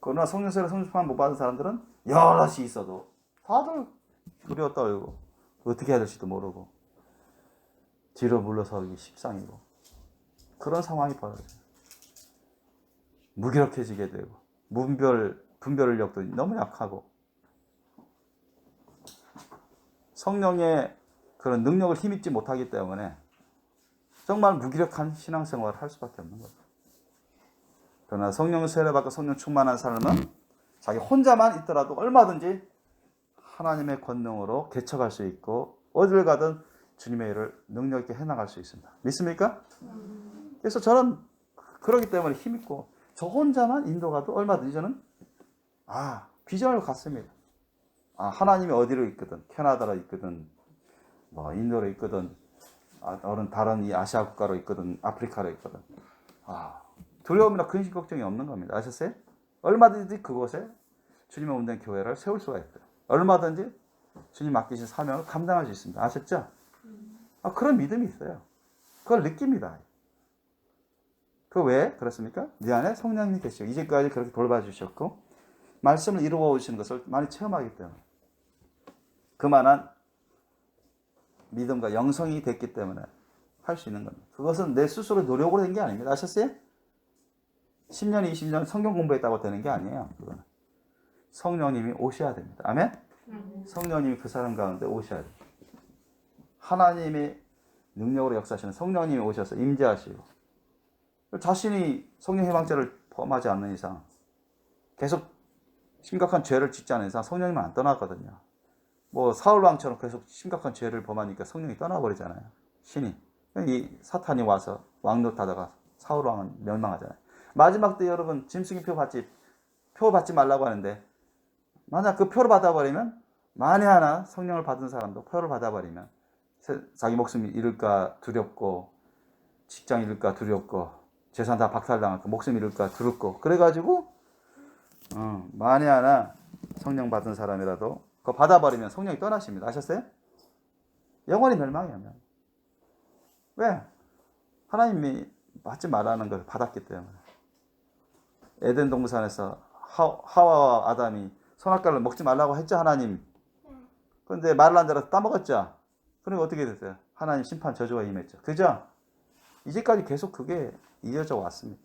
[SPEAKER 1] 그러나 성령 세례 성령 충만 못 받은 사람들은 여럿이 있어도 다들 두려워 떨고 어떻게 해야 될지도 모르고 뒤로 물러서기 십상이고 그런 상황이 벌어져요. 무기력해지게 되고 분별력도 너무 약하고 성령의 그런 능력을 힘입지 못하기 때문에 정말 무기력한 신앙생활을 할 수밖에 없는 거죠. 그러나 성령 세례받고 성령 충만한 사람은 자기 혼자만 있더라도 얼마든지 하나님의 권능으로 개척할 수 있고 어딜 가든 주님의 일을 능력 있게 해나갈 수 있습니다. 믿습니까? 그래서 저는 그러기 때문에 힘있고 저 혼자만 인도 가도 얼마든지 저는 비전을 갖습니다. 하나님이 어디로 있거든 캐나다로 있거든 인도로 있거든 다른 이 아시아 국가로 있거든 아프리카로 있거든 두려움이나 근심 걱정이 없는 겁니다. 아셨어요? 얼마든지 그곳에 주님의 온된 교회를 세울 수가 있어요. 얼마든지 주님 맡기신 사명을 감당할 수 있습니다. 아셨죠? 그런 믿음이 있어요. 그걸 느낍니다. 그 왜 그렇습니까? 네 안에 성령님이 계시고 이제까지 그렇게 돌봐주셨고 말씀을 이루어 오시는 것을 많이 체험하기 때문에 그만한 믿음과 영성이 됐기 때문에 할 수 있는 겁니다. 그것은 내 스스로 노력으로 된 게 아닙니다. 아셨어요? 10년, 20년 성경 공부했다고 되는 게 아니에요. 그거는 성령님이 오셔야 됩니다. 아멘? 성령님이 그 사람 가운데 오셔야 됩니다. 하나님의 능력으로 역사하시는 성령님이 오셔서 임재하시고 자신이 성령 해방죄를 범하지 않는 이상 계속 심각한 죄를 짓지 않는 이상 성령님은 안 떠나거든요. 사울 왕처럼 계속 심각한 죄를 범하니까 성령이 떠나버리잖아요. 신이. 이 사탄이 와서 왕 노릇하다가 사울 왕은 멸망하잖아요. 마지막 때 여러분 짐승의 표 받지 말라고 하는데 만약 그 표를 받아버리면 만에 하나 성령을 받은 사람도 표를 받아버리면 자기 목숨 잃을까 두렵고 직장 잃을까 두렵고 재산 다 박살당할까 목숨 잃을까 두렵고 그래가지고 만에 하나 성령 받은 사람이라도 그거 받아버리면 성령이 떠나십니다. 아셨어요? 영원히 멸망이에요. 왜? 하나님이 받지 말라는 걸 받았기 때문에. 에덴 동산에서 하와와 아담이 선악과를 먹지 말라고 했죠, 하나님. 그런데 말을 안 들어서 따먹었죠. 그러니까 어떻게 됐어요? 하나님 심판 저주가 임했죠. 그죠? 이제까지 계속 그게 이어져 왔습니다.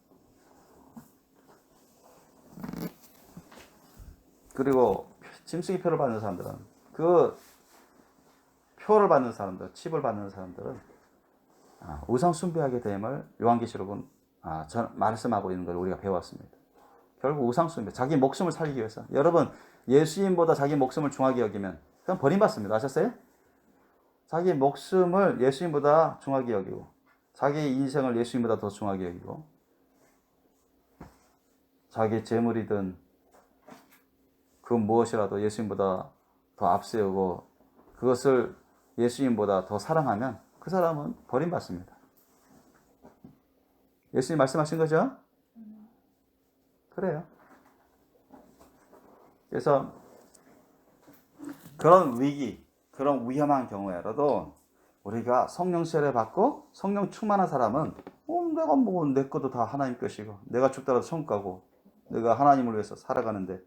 [SPEAKER 1] 그리고 짐승의 표를 받는 사람들은 그 표를 받는 사람들, 칩을 받는 사람들은 우상 숭배하게 됨을 요한계시록은 말씀하고 있는 걸 우리가 배웠습니다. 결국 우상 숭배, 자기 목숨을 살리기 위해서. 여러분 예수님보다 자기 목숨을 중하게 여기면 그건 버림받습니다. 아셨어요? 자기 목숨을 예수님보다 중하게 여기고 자기 인생을 예수님보다 더 중하게 여기고 자기 재물이든 그 무엇이라도 예수님보다 더 앞세우고 그것을 예수님보다 더 사랑하면 그 사람은 버림받습니다. 예수님 말씀하신 거죠? 그래요. 그래서 그런 위기, 그런 위험한 경우에라도 우리가 성령 세례 받고 성령 충만한 사람은 내가 뭐 내 것도 다 하나님 것이고 내가 죽더라도 천국 가고 내가 하나님을 위해서 살아가는데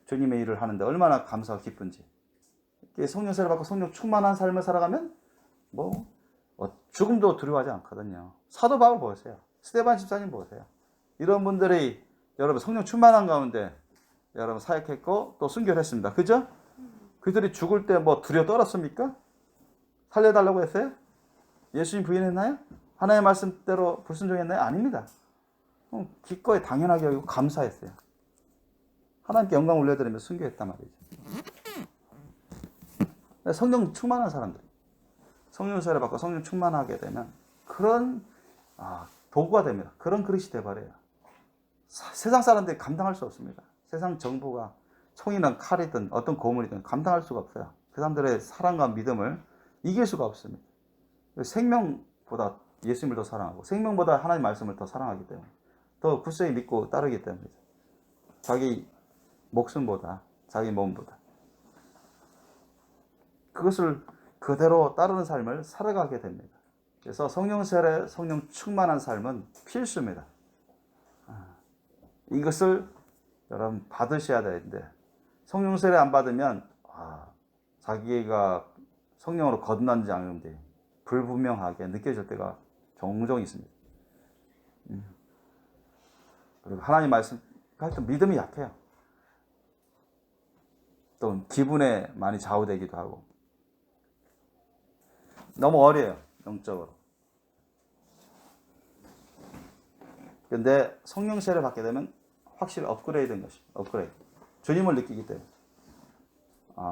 [SPEAKER 1] 주님의 일을 하는데 얼마나 감사하고 기쁜지. 성령 세례 받고 성령 충만한 삶을 살아가면 죽음도 두려워하지 않거든요. 사도 바울 보세요. 스데반 집사님 보세요. 이런 분들이 여러분 성령 충만한 가운데 여러분 사역했고 또 순교를 했습니다. 그죠? 그들이 죽을 때 두려워 떨었습니까? 살려달라고 했어요? 예수님 부인했나요? 하나님의 말씀대로 불순종했나요? 아닙니다. 기꺼이 당연하게 여기고 감사했어요. 하나님께 영광 올려드리며 순교했단 말이죠. 성령 충만한 사람들, 성령 세례 받고 성령 충만하게 되면 그런 도구가 됩니다. 그런 그릇이 돼버려요. 세상 사람들이 감당할 수 없습니다. 세상 정부가 총이든 칼이든 어떤 고문이든 감당할 수가 없어요. 그 사람들의 사랑과 믿음을 이길 수가 없습니다. 생명보다 예수님을 더 사랑하고 생명보다 하나님 말씀을 더 사랑하기 때문에 더 굳세게 믿고 따르기 때문이죠. 자기 목숨보다 자기 몸보다 그것을 그대로 따르는 삶을 살아가게 됩니다. 그래서 성령 세례, 성령 충만한 삶은 필수입니다. 이것을 여러분 받으셔야 되는데 성령 세례 안 받으면 자기가 성령으로 거듭난지 아닌지 불분명하게 느껴질 때가 종종 있습니다. 그리고 하나님 말씀 하여튼 믿음이 약해요. 또 기분에 많이 좌우되기도 하고 너무 어려요. 영적으로. 근데 성령 세례 받게 되면 확실히 업그레이드인 것이죠. 업그레이드. 주님을 느끼기 때문에.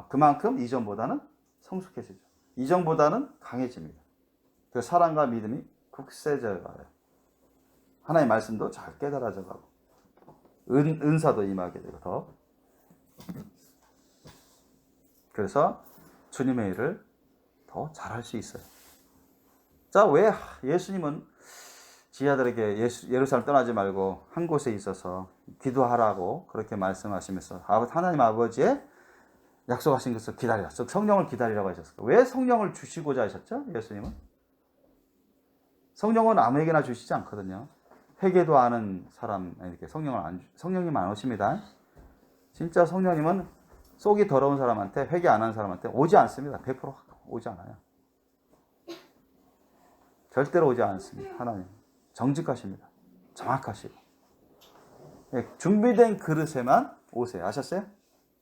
[SPEAKER 1] 그만큼 이전보다는 성숙해지죠. 이전보다는 강해집니다. 그 사랑과 믿음이 굳세져 가요. 하나님의 말씀도 잘 깨달아져 가고 은사도 임하게 되고 더. 그래서 주님의 일을 더 잘할 수 있어요. 자, 왜 예수님은 지하들에게 예루살렘 떠나지 말고 한 곳에 있어서 기도하라고 그렇게 말씀하시면서 하나님 아버지의 약속하신 것을 기다리라. 성령을 기다리라고 하셨을까? 왜 성령을 주시고자 하셨죠? 예수님은? 성령은 아무에게나 주시지 않거든요. 회개도 아는 사람에게 성령님 안 오십니다. 진짜 성령님은 속이 더러운 사람한테, 회개 안 하는 사람한테 오지 않습니다. 100% 오지 않아요. 절대로 오지 않습니다. 하나님 정직하십니다. 정확하시고 준비된 그릇에만 오세요. 아셨어요?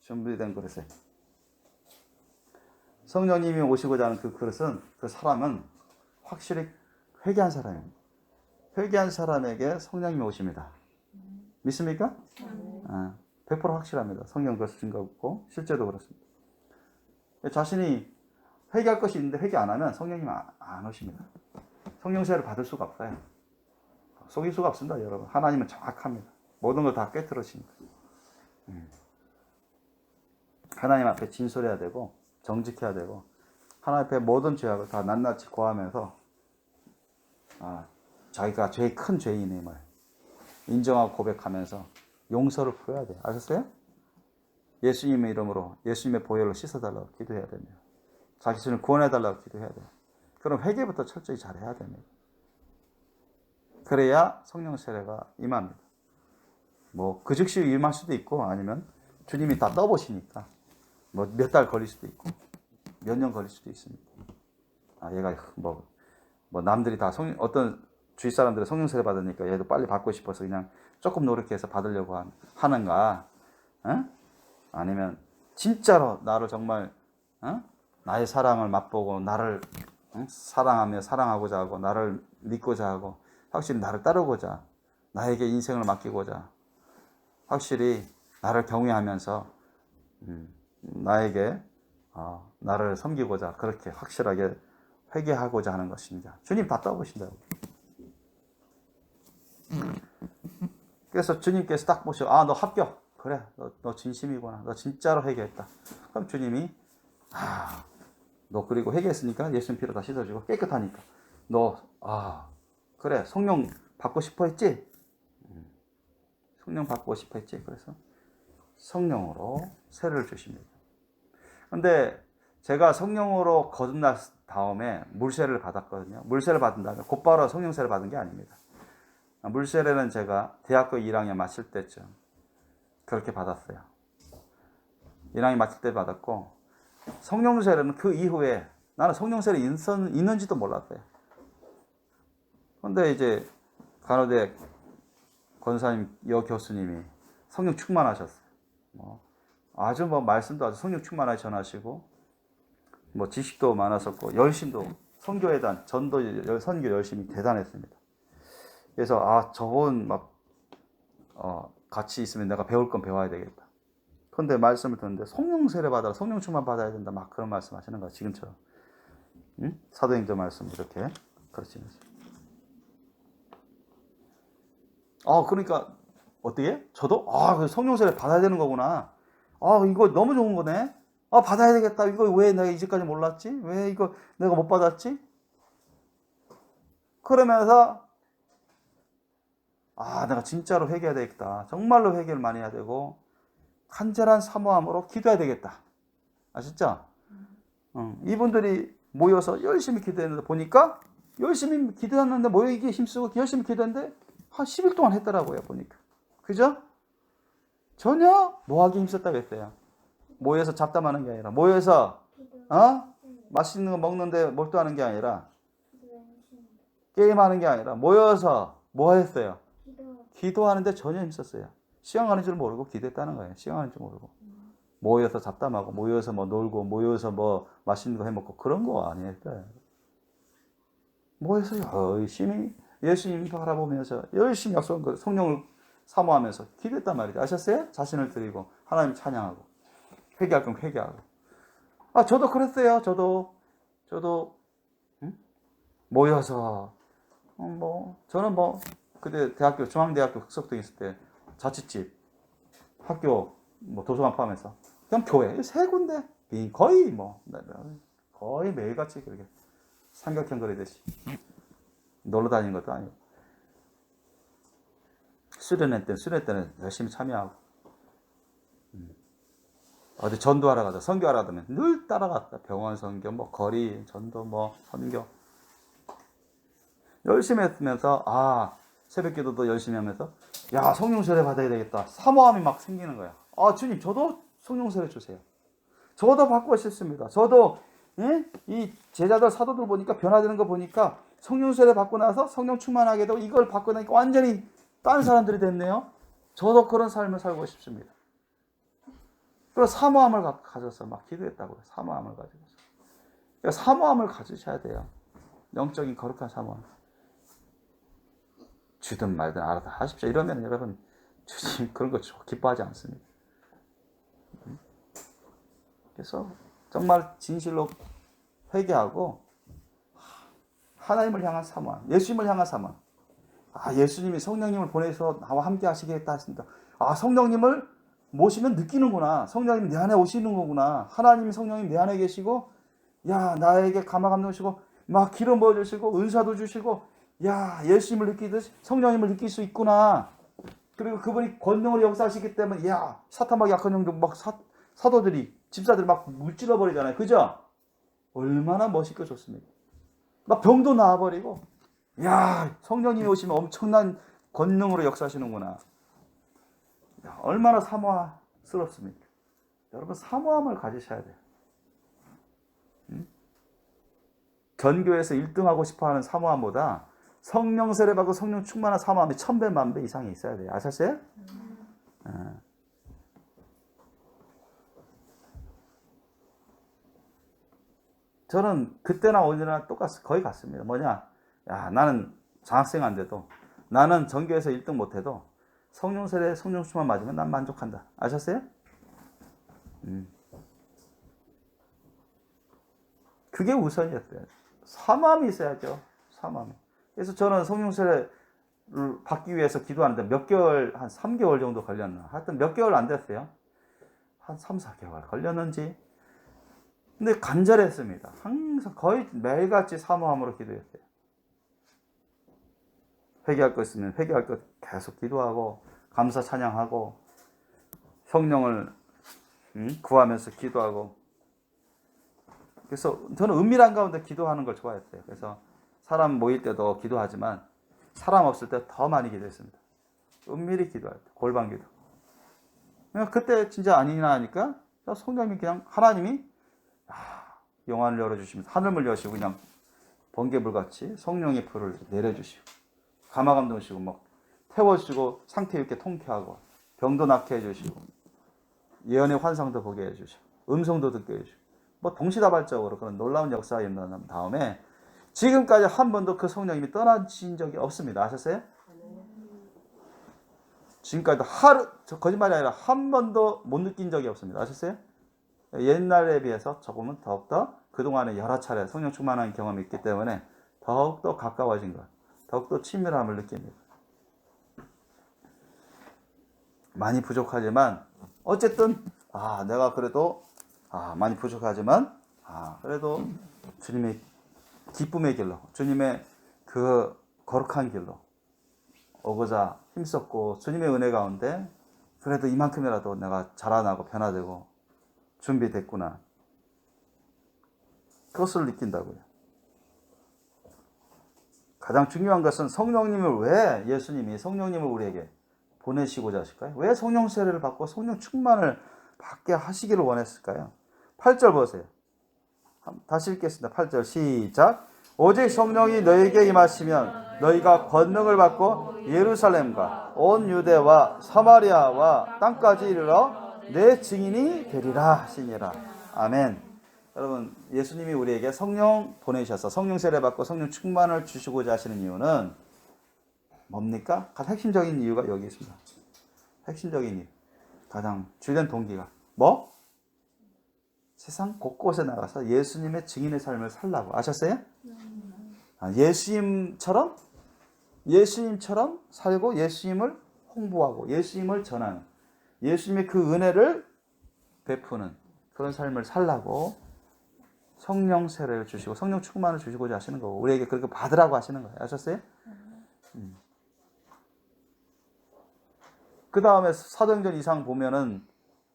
[SPEAKER 1] 준비된 그릇에. 성령님이 오시고자 하는 그 그릇은 그 사람은 확실히 회개한 사람입니다. 회개한 사람에게 성령님이 오십니다. 믿습니까? 100% 확실합니다. 성경 그것을 증거 없고 실제도 그렇습니다. 자신이 회개할 것이 있는데 회개 안 하면 성령님 안 오십니다. 성령 세례를 받을 수가 없어요. 속일 수가 없습니다, 여러분. 하나님은 정확합니다. 모든 걸 다 꿰뚫으시니까. 하나님 앞에 진솔해야 되고 정직해야 되고 하나님 앞에 모든 죄악을 다 낱낱이 고하면서 자기가 제일 큰 죄인임을 인정하고 고백하면서 용서를 풀어야 돼요. 아셨어요? 예수님의 이름으로 예수님의 보혈로 씻어달라고 기도해야 됩니다. 자기 자신을 구원해달라고 기도해야 돼요. 그럼 회개부터 철저히 잘해야 됩니다. 그래야 성령 세례가 임합니다. 뭐 그 즉시 임할 수도 있고 아니면 주님이 다 떠보시니까 뭐 몇 달 걸릴 수도 있고 몇 년 걸릴 수도 있습니다. 얘가 뭐 남들이 다 어떤 주위 사람들이 성령 세례 받으니까 얘도 빨리 받고 싶어서 그냥 조금 노력해서 받으려고 하는가? 아니면 진짜로 나를 정말 나의 사랑을 맛보고 나를 사랑하며 사랑하고자 하고 나를 믿고자 하고 확실히 나를 따르고자 나에게 인생을 맡기고자 확실히 나를 경외하면서 나에게 나를 섬기고자 그렇게 확실하게 회개하고자 하는 것입니다. 주님 다 떠보신다고. 그래서 주님께서 딱 보시고 너 합격. 그래 너 진심이구나. 너 진짜로 회개했다. 그럼 주님이 너 그리고 회개했으니까 예수님 피로 다 씻어주고 깨끗하니까 너 그래 성령 받고 싶어 했지? 성령 받고 싶어 했지? 그래서 성령으로 세례를 주십니다. 근데 제가 성령으로 거듭난 다음에 물세례를 받았거든요. 물세례를 받은 다음에 곧바로 성령 세례를 받은 게 아닙니다. 물세례는 제가 대학교 1학년 마칠 때쯤 그렇게 받았어요. 1학년 마칠 때 받았고 성령 세례는 그 이후에 나는 성령 세례 있는지도 몰랐어요. 근데 이제 간호대 권사님 여교수님이 성령 충만하셨어요. 아주 말씀도 아주 성령 충만하게 전하시고 지식도 많았었고 열심도 선교에 대한 전도 선교 열심히 대단했습니다. 그래서 저분 같이 있으면 내가 배울 건 배워야 되겠다. 그런데 말씀을 듣는데 성령 세례 받아라, 성령 충만 받아야 된다, 막 그런 말씀 하시는 거야, 지금처럼. 사도행전 말씀 이렇게 가르치면서. 그러니까 어떻게? 저도 성령 세례 받아야 되는 거구나. 이거 너무 좋은 거네. 받아야 되겠다. 이거 왜 내가 이제까지 몰랐지? 왜 이거 내가 못 받았지? 그러면서 내가 진짜로 회개해야 되겠다. 정말로 회개를 많이 해야 되고 간절한 사모함으로 기도해야 되겠다. 아셨죠? 이분들이 모여서 열심히 기도했는데 보니까 열심히 기도했는데 모이기에 힘쓰고 열심히 기도했는데 한 10일 동안 했더라고요. 보니까. 그죠? 전혀 뭐하기 힘썼다고 했어요. 모여서 잡담하는 게 아니라 모여서 맛있는 거 먹는데 몰두하는 게 아니라 게임하는 게 아니라 모여서 뭐 했어요? 기도하는데 전혀 힘썼어요. 시간 가는 줄 모르고 기도했다는 거예요. 시간 가는 줄 모르고. 모여서 잡담하고 모여서 놀고 모여서 맛있는 거 해먹고 그런 거 아니었어요. 모여서 열심히 예수님 바라보면서 열심히 약속한 거 성령을 사모하면서 기도했단 말이죠. 아셨어요? 자신을 드리고 하나님 찬양하고 회개할 건 회개하고. 저도 그랬어요. 저도 모여서 저는 그때 중앙대학교 흑석동에 있을 때 자취집 학교 도서관 포함해서 그냥 교회 세 군데 거의 매일같이 그렇게 삼각형 거리듯이 놀러 다니는 것도 아니고 수련회 때는 열심히 참여하고 어디 전도하러 가자 선교하러 가면 늘 따라갔다. 병원 선교 거리 전도 선교 열심히 했으면서 새벽 기도도 열심히 하면서 성령 세례 받아야 되겠다. 사모함이 막 생기는 거야. 주님 저도 성령 세례 주세요. 저도 받고 싶습니다. 저도 이 제자들 사도들 보니까 변화되는 거 보니까 성령 세례 받고 나서 성령 충만하게 되고 이걸 받고 나니까 완전히 다른 사람들이 됐네요. 저도 그런 삶을 살고 싶습니다. 그래서 사모함을 가져서 막 기도했다고요. 사모함을 가지고. 그러니까 사모함을 가지셔야 돼요. 영적인 거룩한 사모함. 주든 말든 알아서 하십시오. 이러면 여러분 주님 그런 거 기뻐하지 않습니다. 그래서 정말 진실로 회개하고 하나님을 향한 사모함, 예수님을 향한 사모함. 예수님이 성령님을 보내서 나와 함께 하시겠다 하신다. 성령님을 모시면 느끼는구나. 성령님 내 안에 오시는 거구나. 하나님 성령님 내 안에 계시고, 나에게 감화 감동 주시고, 막 기름 부어 주시고, 은사도 주시고, 예수님을 느끼듯이 성령님을 느낄 수 있구나. 그리고 그분이 권능으로 역사하시기 때문에, 사탄막 약한 영도 막 사도들이, 집사들이 막 물질러 버리잖아요. 그죠? 얼마나 멋있고 좋습니까? 막 병도 나아버리고, 성령님이 오시면 엄청난 권능으로 역사하시는구나. 얼마나 사모스럽습니까? 여러분, 사모함을 가지셔야 돼요. 전교에서 1등하고 싶어하는 사모함보다 성령 세례받고 성령 충만한 사모함이 1000배, 10,000배 이상이 있어야 돼요. 아셨어요? 저는 그때나 오늘이나 거의 같습니다. 나는 장학생 안 돼도, 나는 전교에서 1등 못해도 성령 세례, 성령 충만 맞으면 난 만족한다. 아셨어요? 그게 우선이었대요. 사모함이 있어야죠. 사모함이. 그래서 저는 성령 세례를 받기 위해서 기도하는데 몇 개월, 한 3개월 정도 걸렸나. 하여튼 몇 개월 안 됐어요. 한 3, 4개월 걸렸는지. 근데 간절했습니다. 항상 거의 매일같이 사모함으로 기도했어요. 회개할 거 있으면 회개할 것 계속 기도하고, 감사 찬양하고, 성령을 구하면서 기도하고. 그래서 저는 은밀한 가운데 기도하는 걸 좋아했어요. 그래서 사람 모일 때도 기도하지만 사람 없을 때 더 많이 기도했습니다. 은밀히 기도할 때, 골방 기도. 그때 진짜 아니나 하니까 성령님이 그냥, 하나님이 영안을 열어주시면서 하늘을 여시고 그냥 번개불같이 성령의 불을 내려주시고, 감화 감동 주시고, 막 태워주시고, 상태 있게 통쾌하고, 병도 낫게 해주시고, 예언의 환상도 보게 해주시고, 음성도 듣게 해주시고, 동시다발적으로 그런 놀라운 역사가 일어난 다음에 지금까지 한 번도 그 성령님이 떠나신 적이 없습니다. 아셨어요? 지금까지도 거짓말이 아니라 한 번도 못 느낀 적이 없습니다. 아셨어요? 옛날에 비해서 조금은 더욱더 그동안에 여러 차례 성령 충만한 경험이 있기 때문에 더욱더 가까워진 것, 더욱더 친밀함을 느낍니다. 많이 부족하지만 어쨌든 내가 그래도 많이 부족하지만 그래도 주님의 기쁨의 길로, 주님의 그 거룩한 길로 오고자 힘썼고, 주님의 은혜 가운데 그래도 이만큼이라도 내가 자라나고 변화되고 준비됐구나. 그것을 느낀다고요. 가장 중요한 것은 성령님을 왜 예수님이 성령님을 우리에게 보내시고자 하실까요? 왜 성령 세례를 받고 성령 충만을 받게 하시기를 원했을까요? 8절 보세요. 다시 읽겠습니다. 8절 시작. 오직 성령이 너희에게 임하시면 너희가 권능을 받고 예루살렘과 온 유대와 사마리아와 땅까지 이르러 내 증인이 되리라 하시니라. 아멘. 여러분, 예수님이 우리에게 성령 보내셔서 성령 세례 받고 성령 충만을 주시고자 하시는 이유는 뭡니까? 가장 핵심적인 이유가 여기 있습니다. 핵심적인 이유, 가장 주된 동기가 세상 곳곳에 나가서 예수님의 증인의 삶을 살라고. 아셨어요? 예수님처럼 살고 예수님을 홍보하고 예수님을 전하는, 예수님의 그 은혜를 베푸는 그런 삶을 살라고 성령 세례를 주시고 성령 충만을 주시고자 하시는 거고, 우리에게 그렇게 받으라고 하시는 거예요. 아셨어요? 그 다음에 사도행전 이상 보면은,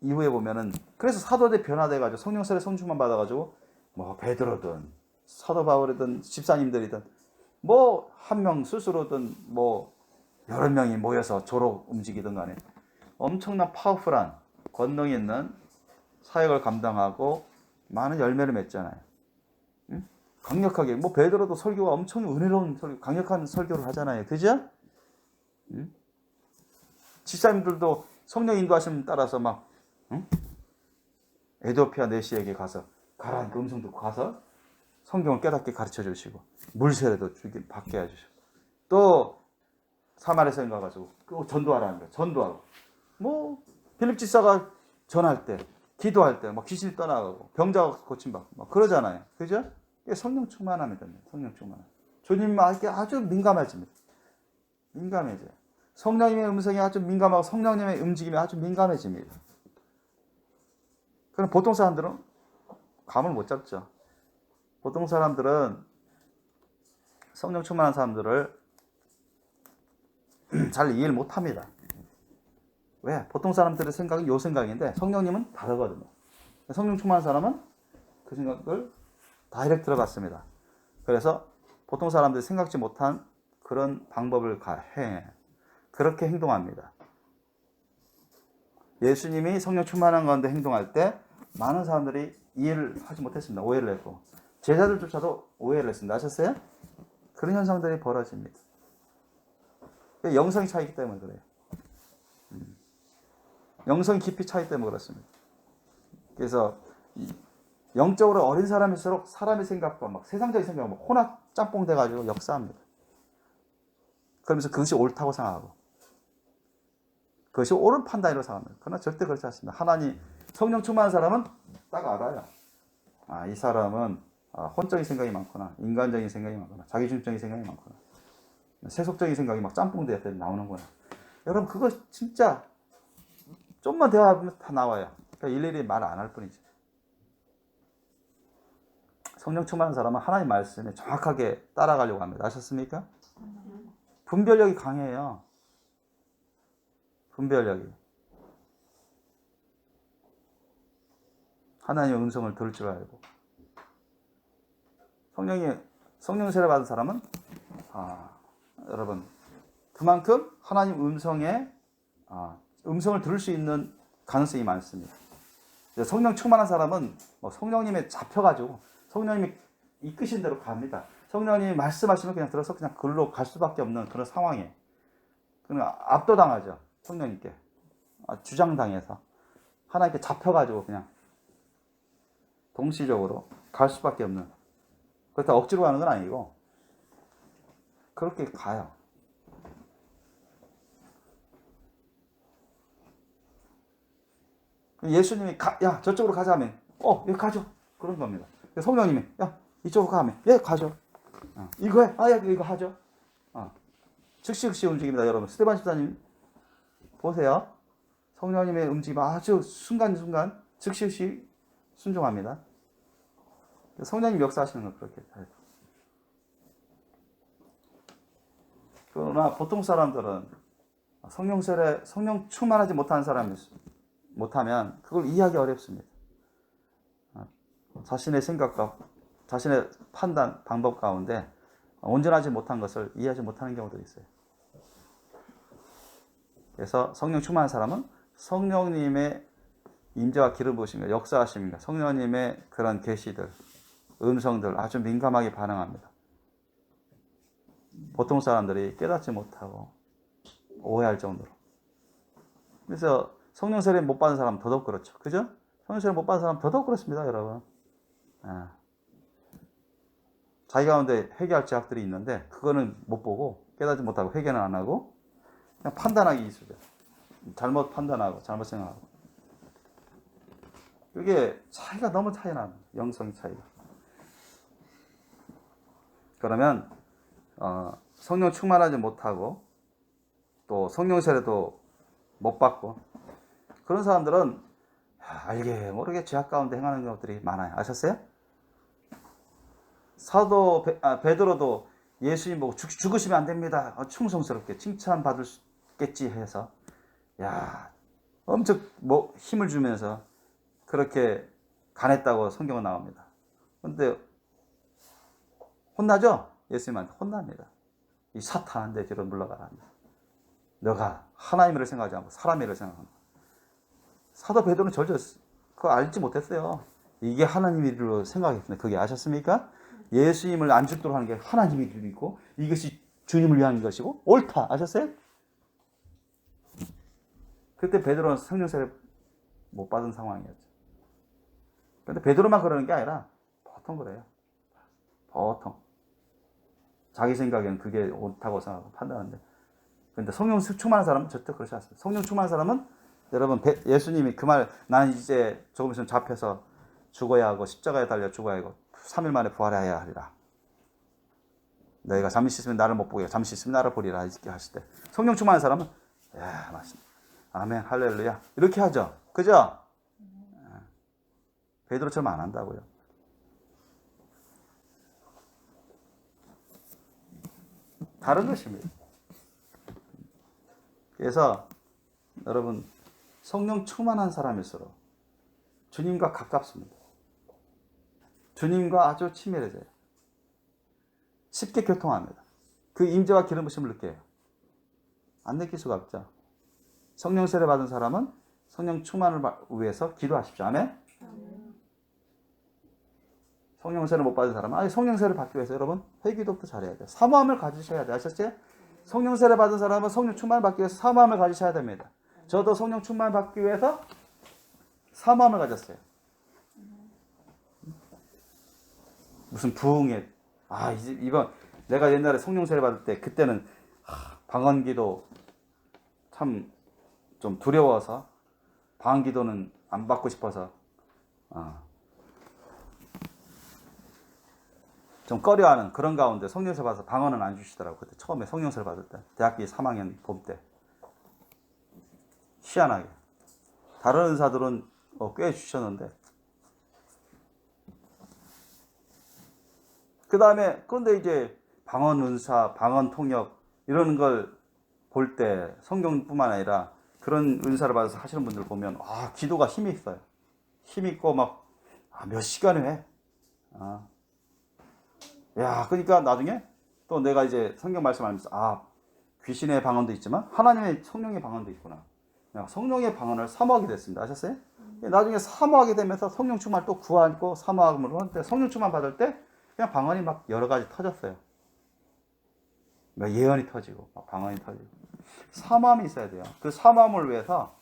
[SPEAKER 1] 이후에 보면은, 그래서 사도들이 변화돼가지고 성령 세례 성령 충만 받아가지고 베드로든 사도 바울이든 집사님들이든 한 명 스스로든 여러 명이 모여서 조로 움직이든 간에 엄청난 파워풀한 권능이 있는 사역을 감당하고 많은 열매를 맺잖아요. 강력하게 베드로도 설교가 엄청 은혜로운 설교, 강력한 설교를 하잖아요. 그죠? 집사님들도 성령 인도하심 따라서 에도피아 내시에게 가서 가라니까 음성 듣고 가서 성경을 깨닫게 가르쳐 주시고 물세례도 받게 해주시고, 또 사마리아에 가가지고 전도하라는 거예요. 전도하고 빌립 지사가 전할 때, 기도할 때 귀신이 떠나가고 병자가 고침받고 그러잖아요. 그죠? 성령 충만함이 됩니다. 성령 충만함. 주님께 아주 민감해집니다. 민감해져요. 성령님의 음성에 아주 민감하고 성령님의 움직임에 아주 민감해집니다. 그럼 보통 사람들은 감을 못 잡죠. 보통 사람들은 성령 충만한 사람들을 잘 이해를 못 합니다. 왜? 보통 사람들의 생각은 요 생각인데 성령님은 다르거든요. 성령 충만한 사람은 그 생각을 다이렉트로 받습니다. 그래서 보통 사람들이 생각지 못한 그런 방법을 해. 그렇게 행동합니다. 예수님이 성령 충만한 가운데 행동할 때 많은 사람들이 이해를 하지 못했습니다. 오해를 했고 제자들조차도 오해를 했습니다. 아셨어요? 그런 현상들이 벌어집니다. 영성이 차이기 때문에 그래요. 영성 깊이 차이 때문에 그렇습니다. 그래서 영적으로 어린 사람일수록 사람의 생각과 막 세상적인 생각과 막 혼합 짬뽕 돼가지고 역사합니다. 그러면서 그것이 옳다고 생각하고 그것이 옳은 판단이라고 생각합니다. 그러나 절대 그렇지 않습니다. 하나님 성령 충만한 사람은 딱 알아요. 아, 이 사람은 혼적인 생각이 많구나, 인간적인 생각이 많구나, 자기중심적인 생각이 많구나, 세속적인 생각이 막 짬뽕 돼서 나오는구나. 여러분 그거 진짜 좀만 대화하면 다 나와요. 그러니까 일일이 말 안 할 뿐이지. 성령 충만한 사람은 하나님 말씀에 정확하게 따라가려고 합니다. 아셨습니까? 분별력이 강해요. 분별력이. 하나님의 음성을 들을 줄 알고. 성령 세례 받은 사람은 여러분 그만큼 하나님 음성에 음성을 들을 수 있는 가능성이 많습니다. 성령 충만한 사람은 성령님에 잡혀가지고 성령님이 이끄신 대로 갑니다. 성령님이 말씀하시면 그냥 들어서 그냥 글로 갈 수밖에 없는 그런 상황에 그냥 압도당하죠. 성령님께 주장당해서 하나님께 잡혀가지고 그냥 동시적으로 갈 수밖에 없는. 그렇다고 억지로 가는 건 아니고 그렇게 가요. 예수님이 야 저쪽으로 가자 하면 여기 가죠. 그런 겁니다. 성령님이 야 이쪽으로 가 하면 예 가죠. 이거 해. 야 이거 하죠. 즉시 움직입니다. 여러분 스테반 집사님 보세요. 성령님의 움직임 아주 순간순간 즉시 순종합니다. 성령님 역사하시는 건 그렇게 해요. 그러나 보통 사람들은 성령 충만하지 못한 사람이 못하면 그걸 이해하기 어렵습니다. 자신의 생각과 자신의 판단 방법 가운데 온전하지 못한 것을 이해하지 못하는 경우도 있어요. 그래서 성령 충만한 사람은 성령님의 임재와 기름 부으심과 역사하심과 성령님의 그런 계시들, 음성들 아주 민감하게 반응합니다. 보통 사람들이 깨닫지 못하고 오해할 정도로. 그래서 성령 세례 못 받은 사람은 더더욱 그렇죠. 그죠? 성령 세례 못 받은 사람은 더더욱 그렇습니다, 여러분. 자기 가운데 회개할 죄악들이 있는데 그거는 못 보고 깨닫지 못하고 회개는 안 하고 그냥 판단하기 이수죠. 잘못 판단하고 잘못 생각하고. 그게 차이가 너무 차이 납니다. 영성의 차이가. 그러면 성령 충만하지 못하고 또 성령 세례도 못 받고 그런 사람들은 알게 모르게 죄악 가운데 행하는 것들이 많아요. 아셨어요? 사도 베드로도 예수님 보고 죽으시면 안 됩니다. 충성스럽게 칭찬받을겠지 해서 엄청 힘을 주면서 그렇게 간했다고 성경은 나옵니다. 그런데 혼나죠? 예수님한테 혼납니다. 이 사탄 내 뒤로 물러가라. 너가 하나님을 생각하지 않고 사람을 생각한다. 사도 베드로는 절대 그거 알지 못했어요. 이게 하나님의 일로 생각했는데 그게 아셨습니까? 예수님을 안 죽도록 하는 게 하나님의 일이 있고 이것이 주님을 위한 것이고 옳다. 아셨어요? 그때 베드로는 성령 세례 못 받은 상황이었죠. 그런데 베드로만 그러는 게 아니라 보통 그래요. 보통. 자기 생각에는 그게 옳다고 생각하고 판단하는데 그런데 성령 충만한 사람은 절대 그렇지 않습니다. 성령 충만한 사람은 여러분 예수님이 그 말 나는 이제 조금 있으면 잡혀서 죽어야 하고 십자가에 달려 죽어야 하고 3일 만에 부활해야 하리라. 너희가 잠시 있으면 나를 못 보게 잠시 있으면 나를 보리라 이렇게 하실 때 성령 충만한 사람은 맞습니다. 아멘 할렐루야 이렇게 하죠. 그죠? 베드로처럼 안 한다고요. 다른 것입니다. 그래서 여러분 성령 충만한 사람일수록 주님과 가깝습니다. 주님과 아주 친밀해져요. 쉽게 교통합니다. 그 임재와 기름 부심을 느껴요. 안 느낄 수가 없죠. 성령 세례 받은 사람은 성령 충만을 위해서 기도하십시오. 아멘. 성령 세례 못 받은 사람은 성령 세례 받기 위해서 여러분 회기도부터 잘해야 돼요. 사모함을 가지셔야 돼요. 아셨죠? 성령 세례 받은 사람은 성령 충만을 받기 위해서 사모함을 가지셔야 됩니다. 저도 성령 충만을 받기 위해서 사모함을 가졌어요. 무슨 부흥에 이번 내가 옛날에 성령 세례 받을 때 그때는 방언기도 참 좀 두려워서 방언기도는 안 받고 싶어서 좀 꺼려하는 그런 가운데 성령 세례 받아서 방언은 안 주시더라고. 그때 처음에 성령 세례 받을 때 대학교 3학년 봄 때 희한하게 다른 은사들은 꽤 주셨는데 그 다음에 그런데 이제 방언 은사, 방언 통역 이런 걸 볼 때 성경뿐만 아니라 그런 은사를 받아서 하시는 분들 보면 기도가 힘이 있어요. 힘 있고 막 몇 시간을 해. 그러니까 나중에 또 내가 이제 성경 말씀하면서 귀신의 방언도 있지만 하나님의 성령의 방언도 있구나. 성령의 방언을 사모하게 됐습니다. 아셨어요? 나중에 사모하게 되면서 성령 충만을 또 구하고 사모함으로 하는데 성령 충만 받을 때 그냥 방언이 막 여러 가지 터졌어요. 예언이 터지고 막 방언이 터지고 사모함이 있어야 돼요. 그 사모함을 위해서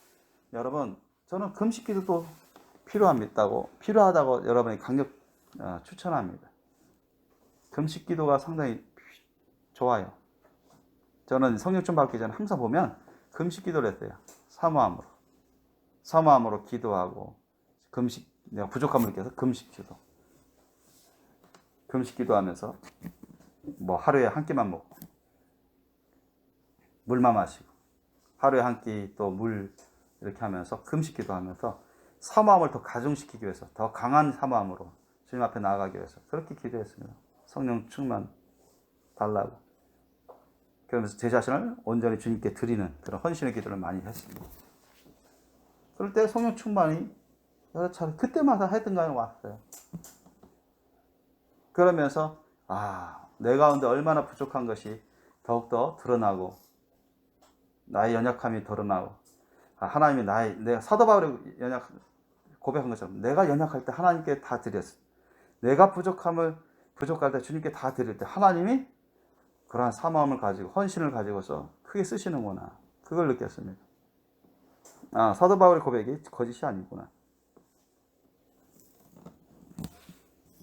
[SPEAKER 1] 여러분 저는 금식기도도 필요하다고 여러분이 강력 추천합니다. 금식기도가 상당히 좋아요. 저는 성령 좀 받기 전에 항상 보면 금식기도를 했어요. 사모함으로 기도하고 내가 부족함을 느껴서 금식기도. 금식기도하면서 하루에 한 끼만 먹고 물만 마시고 하루에 한 끼 또 물 이렇게 하면서 금식기도하면서 사모함을 더 가중시키기 위해서 더 강한 사모함으로 주님 앞에 나아가기 위해서 그렇게 기도했습니다. 성령 충만 달라고. 그러면서 제 자신을 온전히 주님께 드리는 그런 헌신의 기도를 많이 했습니다. 그럴 때 성령 충만이 여러 차례 그때마다 하여튼간에 왔어요. 그러면서 내 가운데 얼마나 부족한 것이 더욱더 드러나고 나의 연약함이 드러나고 하나님이 내가 사도 바울이 고백한 것처럼 내가 연약할 때 하나님께 다 드렸어. 내가 부족할 때 주님께 다 드릴 때 하나님이 그러한 사모함을 가지고 헌신을 가지고서 크게 쓰시는구나. 그걸 느꼈습니다. 사도 바울의 고백이 거짓이 아니구나.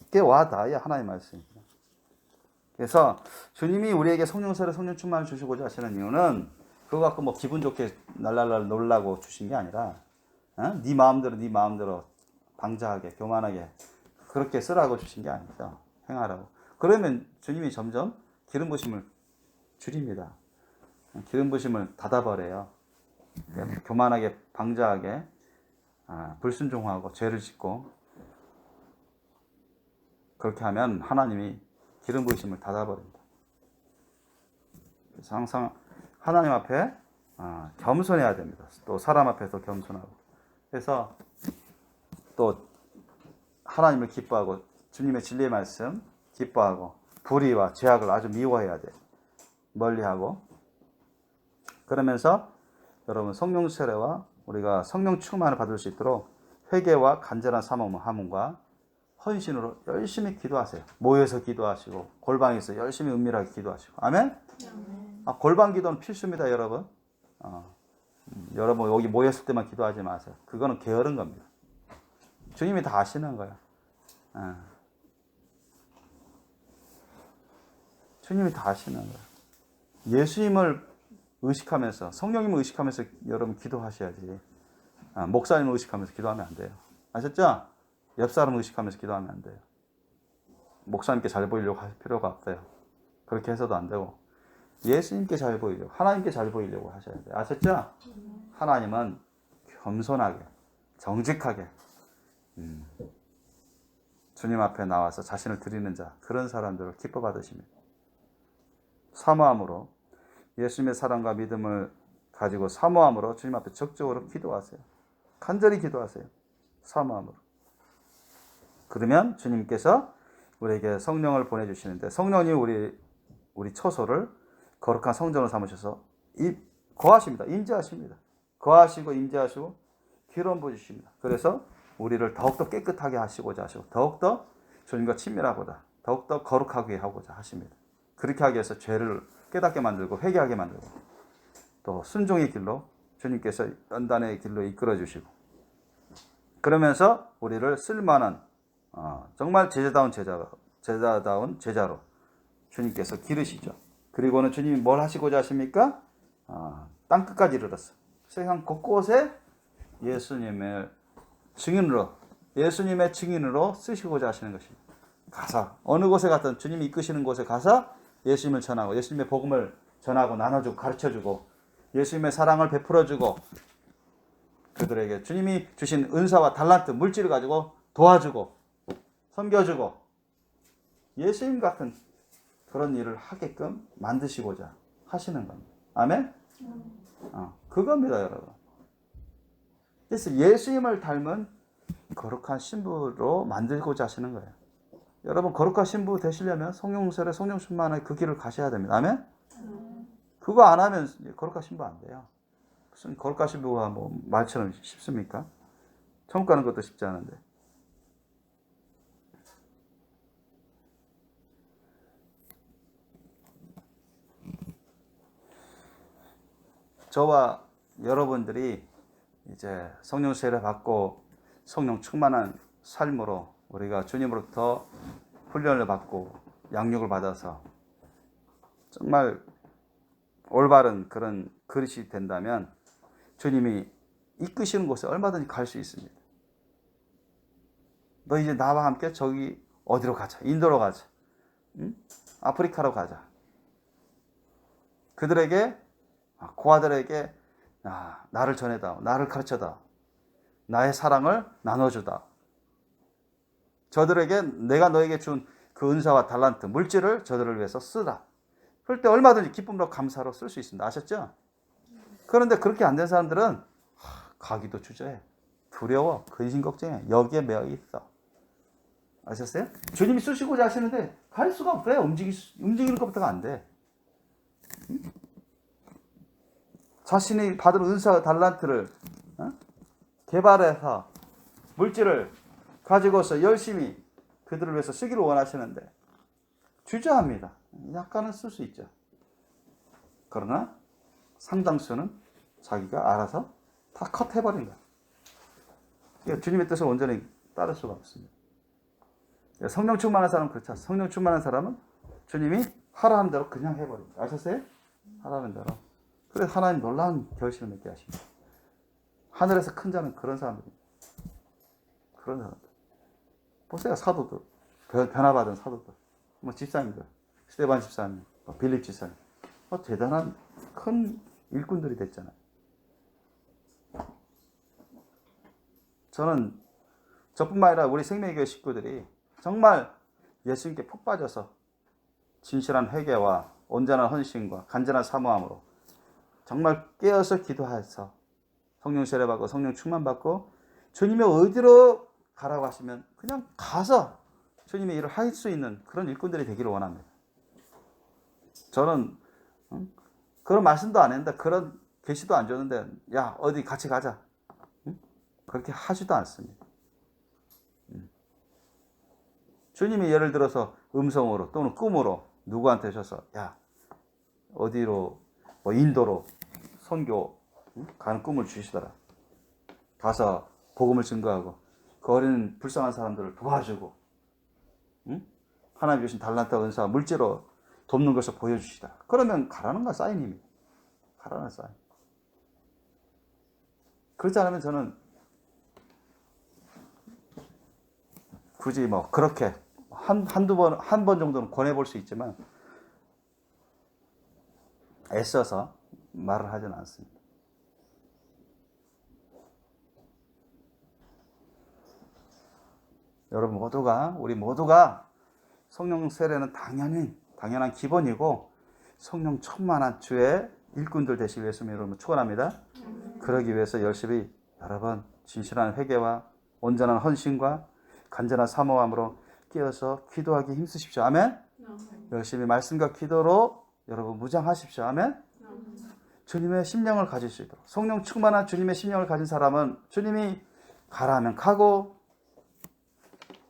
[SPEAKER 1] 그게 와닿아야 하나님의 말씀입니다. 그래서 주님이 우리에게 성령 세례, 성령 충만을 주시고자 하시는 이유는 그거 갖고 기분 좋게 날랄랄 놀라고 주신 게 아니라 네 마음대로 방자하게 교만하게 그렇게 쓰라고 주신 게 아니죠. 행하라고. 그러면 주님이 점점 기름 부심을 줄입니다. 기름 부심을 닫아버려요. 교만하게 방자하게 불순종하고 죄를 짓고 그렇게 하면 하나님이 기름 부으심을 닫아버립니다. 그래서 항상 하나님 앞에 겸손해야 됩니다. 또 사람 앞에서 겸손하고. 그래서 또 하나님을 기뻐하고 주님의 진리의 말씀 기뻐하고 불의와 죄악을 아주 미워해야 돼요. 멀리하고. 그러면서 여러분 성령 세례와 우리가 성령 충만을 받을 수 있도록 회개와 간절한 사모함과 헌신으로 열심히 기도하세요. 모여서 기도하시고 골방에서 열심히 은밀하게 기도하시고. 아멘? 골방 기도는 필수입니다, 여러분. 여러분 여기 모였을 때만 기도하지 마세요. 그거는 게으른 겁니다. 주님이 다 아시는 거예요. 주님이 다 아시는 거예요. 예수님을 의식하면서 성령님을 의식하면서 여러분 기도하셔야지. 목사님을 의식하면서 기도하면 안 돼요. 아셨죠? 옆 사람 의식하면서 기도하면 안 돼요. 목사님께 잘 보이려고 할 필요가 없어요. 그렇게 해서도 안 되고 예수님께 잘 보이려고, 하나님께 잘 보이려고 하셔야 돼요. 아셨죠? 하나님은 겸손하게, 정직하게 주님 앞에 나와서 자신을 드리는 자, 그런 사람들을 기뻐 받으십니다. 사모함으로, 예수님의 사랑과 믿음을 가지고 사모함으로 주님 앞에 적극적으로 기도하세요. 간절히 기도하세요. 사모함으로. 그러면 주님께서 우리에게 성령을 보내주시는데, 성령이 우리 처소를 거룩한 성전으로 삼으셔서 거하십니다. 임재하십니다. 거하시고 임재하시고 기름 부으십니다. 그래서 우리를 더욱더 깨끗하게 하시고자 하시고, 더욱더 주님과 친밀하고자, 더욱더 거룩하게 하고자 하십니다. 그렇게 하기 위해서 죄를 깨닫게 만들고 회개하게 만들고, 또 순종의 길로 주님께서 연단의 길로 이끌어 주시고, 그러면서 우리를 쓸만한 정말 제자다운 제자로 주님께서 기르시죠. 그리고는 주님이 뭘 하시고자 하십니까? 땅끝까지 이르렀어. 세상 곳곳에 예수님의 증인으로 쓰시고자 하시는 것입니다. 가서 어느 곳에 갔든 주님이 이끄시는 곳에 가서 예수님을 전하고, 예수님의 복음을 전하고 나눠주고 가르쳐주고, 예수님의 사랑을 베풀어주고, 그들에게 주님이 주신 은사와 달란트, 물질을 가지고 도와주고 섬겨주고, 예수님 같은 그런 일을 하게끔 만드시고자 하시는 겁니다. 아멘? 그겁니다, 여러분. 그래서 예수님을 닮은 거룩한 신부로 만들고자 하시는 거예요. 여러분, 거룩한 신부 되시려면 성령세례, 성령 충만의 그 길을 가셔야 됩니다. 아멘? 그거 안 하면 거룩한 신부 안 돼요. 무슨 거룩한 신부가 뭐 말처럼 쉽습니까? 천국 가는 것도 쉽지 않은데. 저와 여러분들이 이제 성령 세례 받고 성령 충만한 삶으로 우리가 주님으로부터 훈련을 받고 양육을 받아서 정말 올바른 그런 그릇이 된다면 주님이 이끄시는 곳에 얼마든지 갈 수 있습니다. 너 이제 나와 함께 저기 어디로 가자. 인도로 가자. 응? 아프리카로 가자. 그들에게, 고아들에게 나를 전해다오. 나를 가르쳐다오. 나의 사랑을 나눠주다. 저들에게 내가 너에게 준 그 은사와 달란트, 물질을 저들을 위해서 쓰다. 그럴 때 얼마든지 기쁨으로 감사로 쓸 수 있습니다. 아셨죠? 그런데 그렇게 안 된 사람들은 가기도 주저해. 두려워. 근심 걱정해. 여기에 매여 있어. 아셨어요? 주님이 쓰시고자 하시는데 갈 수가 없어요. 움직이는 것부터가 안 돼. 자신이 받은 은사와 달란트를 개발해서 물질을 가지고서 열심히 그들을 위해서 쓰기를 원하시는데 주저합니다. 약간은 쓸 수 있죠. 그러나 상당수는 자기가 알아서 다 컷해버린 거야. 그러니까 주님의 뜻을 온전히 따를 수가 없습니다. 성령 충만한 사람은 그렇죠. 성령 충만한 사람은 주님이 하라는 대로 그냥 해버립니다. 아셨어요? 하라는 대로. 그래서 하나님 놀라운 결실을 맺게 하십니다. 하늘에서 큰 자는 그런 사람들입니다. 그런 사람들. 보세요. 사도들. 변화받은 사도들. 뭐 집사님들. 스데반 집사님. 빌립 집사님. 대단한 큰 일꾼들이 됐잖아요. 저는 저뿐만 아니라 우리 생명교회 식구들이 정말 예수님께 푹 빠져서 진실한 회개와 온전한 헌신과 간절한 사모함으로 정말 깨어서 기도해서 성령 세례받고 성령 충만받고 주님이 어디로 가라고 하시면 그냥 가서 주님의 일을 할 수 있는 그런 일꾼들이 되기를 원합니다. 저는 그런 말씀도 안 했는데 그런 계시도 안 줬는데 야 어디 같이 가자. 그렇게 하지도 않습니다. 주님이 예를 들어서 음성으로 또는 꿈으로 누구한테 하셔서 야 어디로 뭐 인도로 선교 가는 꿈을 주시더라. 가서 복음을 증거하고 그 어린 불쌍한 사람들을 도와주고 하나님 주신 달란트와 은사와 물질로 돕는 것을 보여주시다. 그러면 가라는 건 사인입니다. 가라는 사인. 그렇지 않으면 저는 굳이 뭐 그렇게 한 번 정도는 권해볼 수 있지만 애써서 말을 하지는 않습니다. 여러분 모두가, 우리 모두가 성령 세례는 당연한 기본이고 성령 충만한 주의 일꾼들 되시기 위해서 여러분 축원합니다. 그러기 위해서 열심히 여러분 진실한 회개와 온전한 헌신과 간절한 사모함으로 깨어서 기도하기 힘쓰십시오. 아멘. 열심히 말씀과 기도로 여러분 무장하십시오. 아멘. 주님의 심령을 가질 수 있도록, 성령 충만한 주님의 심령을 가진 사람은 주님이 가라 하면 가고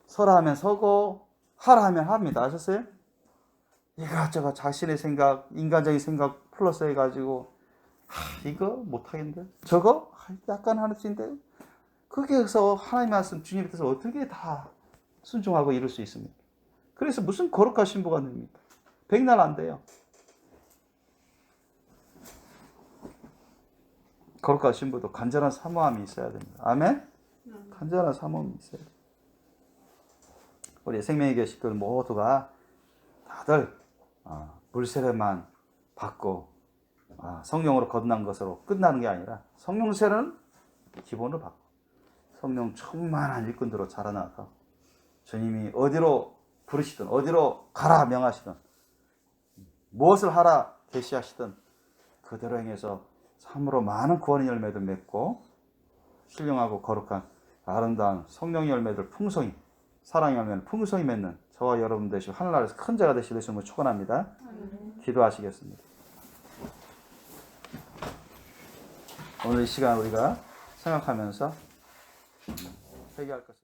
[SPEAKER 1] 서라 하면 서고 하라 하면 합니다. 아셨어요? 이것저것 자신의 생각, 인간적인 생각 플러스 해가지고 이거 못하겠는데 저거 약간 하는 수인데 거기에서 하나님 말씀 주님의 뜻을 어떻게 다 순종하고 이룰 수 있습니까? 그래서 무슨 거룩한 신부가 됩니까? 백날 안 돼요. 거룩한 신부도 간절한 사모함이 있어야 됩니다. 아멘? 간절한 사모함이 있어야 돼요. 우리 생명의 교식들 모두가 다들 물세례만 받고 성령으로 거듭난 것으로 끝나는 게 아니라 성령 세례는 기본으로 받고 성령 충만한 일꾼들로 자라나서 주님이 어디로 부르시든 어디로 가라 명하시든 무엇을 하라 계시하시든 그대로 행해서 참으로 많은 구원의 열매들 맺고 신령하고 거룩한 아름다운 성령의 열매들 풍성히 사랑의 열매를 풍성히 맺는 저와 여러분 되시고 하늘나라에서 큰 자가 되시길 주님을 축원합니다. 기도하시겠습니다. 오늘 이 시간 우리가 생각하면서 회개할 것을